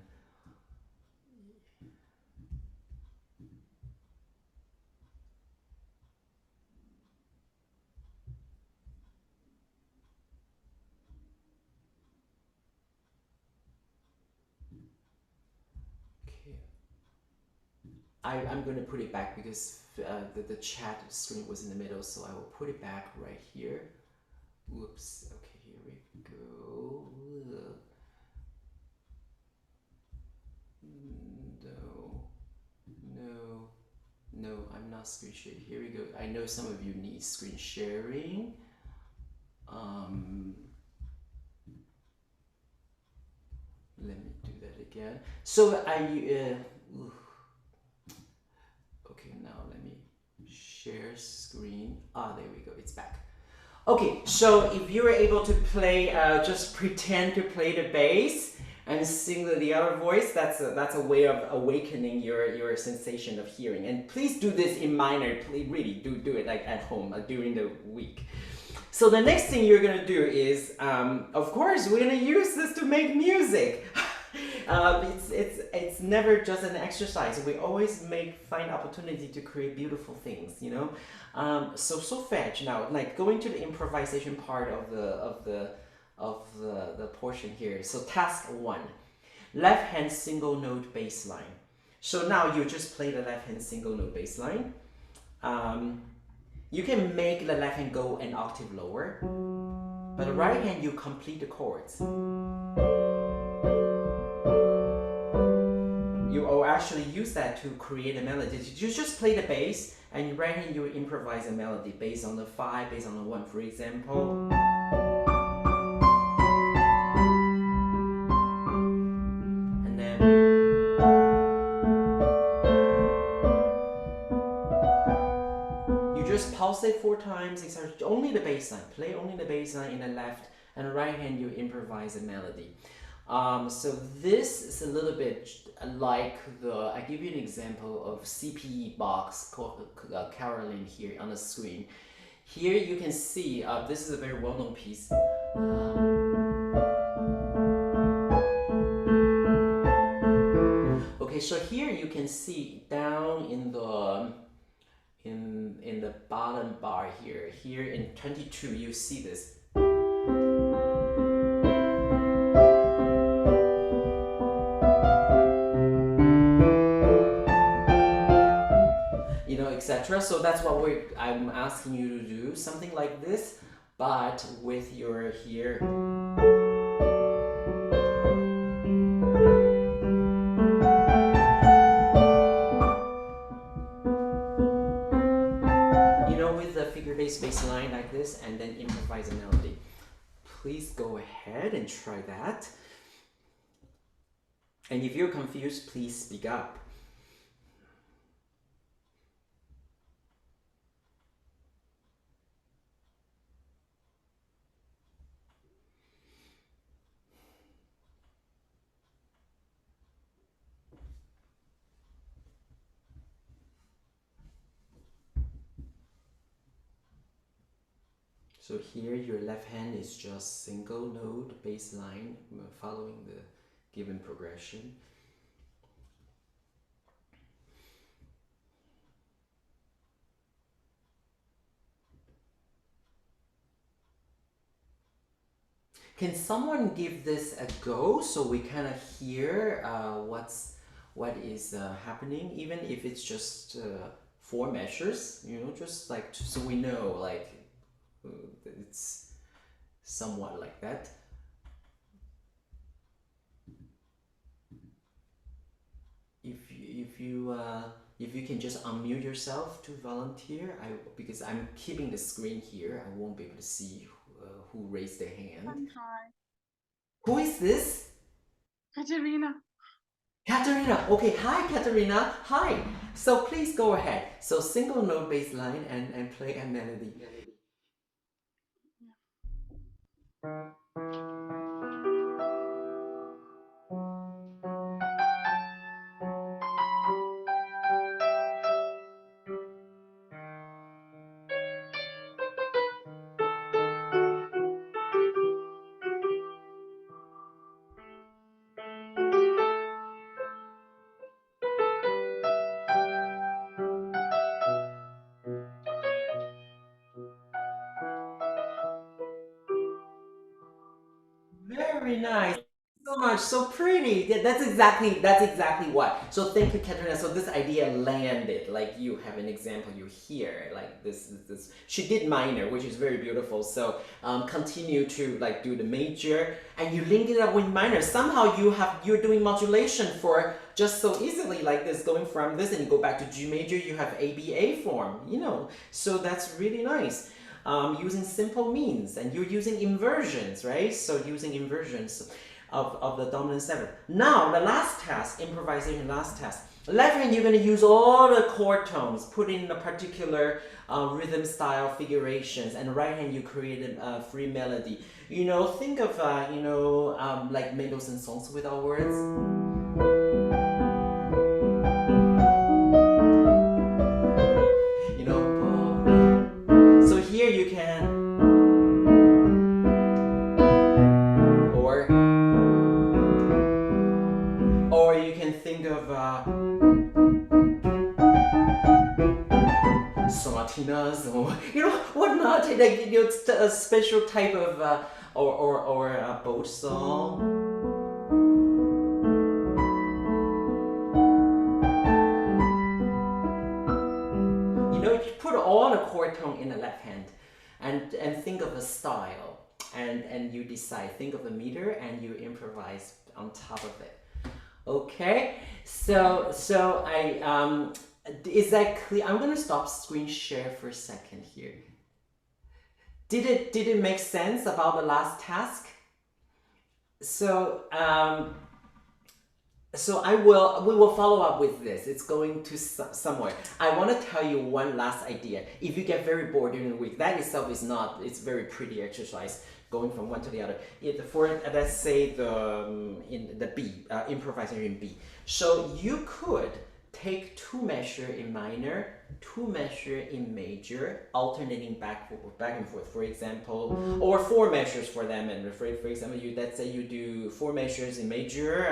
S1: okay. I'm going to put it back because the chat screen was in the middle, so I will put it back right here. Whoops. Okay, here we go. No, I'm not screen sharing. Here we go. I know some of you need screen sharing. Let me do that again. So okay, now let me share screen. There we go. It's back. Okay, so if you were able to play, just pretend to play the bass and sing the other voice, that's a way of awakening your sensation of hearing. And please do this in minor. Please, really do it like at home during the week. So the next thing you're gonna do is, of course, we're gonna use this to make music. It's never just an exercise. We always find opportunity to create beautiful things, you know. So solfege now, like going to the improvisation part of the portion here. So task 1, left hand single note bass line. So now you just play the left hand single note bass line. You can make the left hand go an octave lower, but the right hand you complete the chords. You will actually use that to create a melody. You just play the bass, and your right hand you improvise a melody based on the 5, based on the 1, for example. And then you just pulse it 4 times. It's only the bass line. Play only the bass line in the left, and the right hand you improvise a melody. So this is a little bit like I give you an example of CPE box called Caroline here on the screen. Here you can see, this is a very well-known piece. Okay, so here you can see down in the bottom bar here in 22 you see this. Etc. So that's what I'm asking you to do, something like this, but with your here. With the figure-based bass line like this, and then improvise a melody. Please go ahead and try that. And if you're confused, please speak up. So here your left hand is just single note bass line following the given progression. Can someone give this a go so we kind of hear what is happening, even if it's just 4 measures, just like so we know like it's somewhat like that. If you can just unmute yourself to volunteer, because I'm keeping the screen here, I won't be able to see who raised their hand.
S7: Hi.
S1: Who is this?
S7: Katerina.
S1: Katerina. Okay, hi Katerina. Hi. So please go ahead. So single note bass line and play a melody. Very nice. So much, so pretty. Yeah, that's exactly what. So thank you, Katrina. So this idea landed. Like you have an example you hear. Like this. She did minor, which is very beautiful. So continue to like do the major, and you link it up with minor. Somehow you're doing modulation for just so easily like this, going from this and you go back to G major. You have ABA form. So that's really nice. Using simple means, and you're using inversions, right? So using inversions of the dominant seventh. Now the last task, improvisation last task. Left hand, you're going to use all the chord tones, put in a particular rhythm style figurations, and right hand you create a free melody. Think of like Mendelssohn songs without words. So here you can, or you can think of sonatinas or whatnot, like it's a special type of or a boat song. You put all the chord tone in the left hand, and think of a style, and you decide. Think of a meter, and you improvise on top of it. Okay, so I is that clear? I'm gonna stop screen share for a second here. Did it make sense about the last task? So we will follow up with this. It's going to somewhere. I want to tell you one last idea. If you get very bored during the week, that itself is not. It's very pretty exercise, going from one to the other. For let's say in the B, improvising in B. So you could take 2 measures in minor, 2 measures in major, alternating back and forth. For example, or 4 measures for them. And for example, let's say you do 4 measures in major.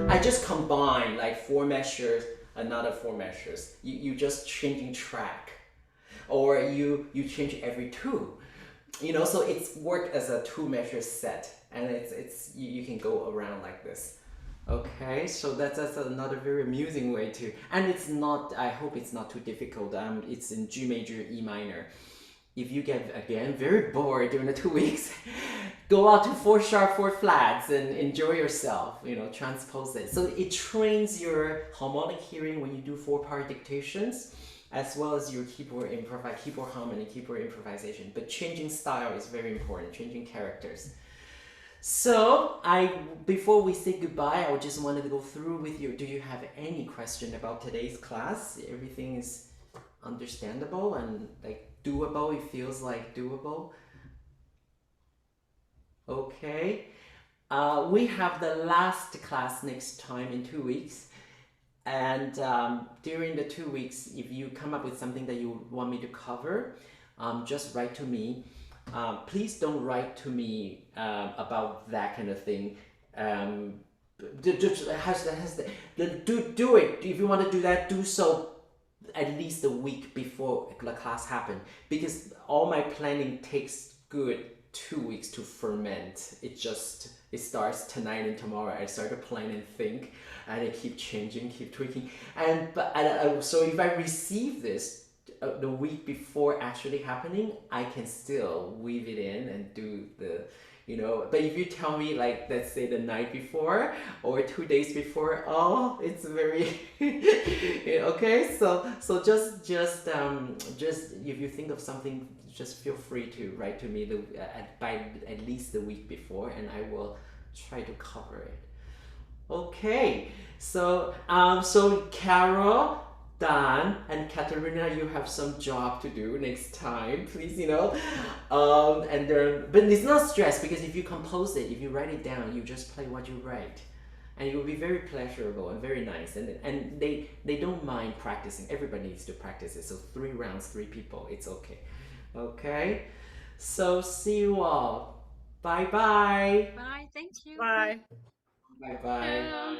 S1: I just combine like 4 measures, another 4 measures. You just changing track, or you change every 2. So it's work as a 2 measure set, and it's you can go around like this. Okay, so that's another very amusing way to, and it's not, I hope it's not too difficult. It's in G major, E minor. If you get, again, very bored during the 2 weeks, go out to 4 sharp, 4 flats and enjoy yourself, transpose it. So it trains your harmonic hearing when you do 4-part dictations, as well as your keyboard harmony, keyboard improvisation. But changing style is very important, changing characters. So before we say goodbye, I just wanted to go through with you. Do you have any question about today's class? Everything is understandable and like doable. It feels like doable. Okay. We have the last class next time in 2 weeks. And during the 2 weeks, if you come up with something that you want me to cover, just write to me. Please don't write to me about that kind of thing. Do it. If you want to do that, do so at least a week before the class happen, because all my planning takes good 2 weeks to ferment. It starts tonight and tomorrow. I start to plan and think, and I keep changing, keep tweaking. So if I receive this the week before actually happening, I can still weave it in and do the, but if you tell me, like, let's say the night before or 2 days before, it's very okay. So just if you think of something, just feel free to write to me by at least the week before, and I will try to cover it. Okay, so Carol, Dan, and Katerina, you have some job to do next time, please, but it's not stress, because if you compose it, if you write it down, you just play what you write, and it will be very pleasurable and very nice, and they don't mind practicing. Everybody needs to practice it. So 3 rounds, 3 people, it's okay. So see you all. Bye.
S5: Bye. Thank you.
S4: Bye.
S1: Bye.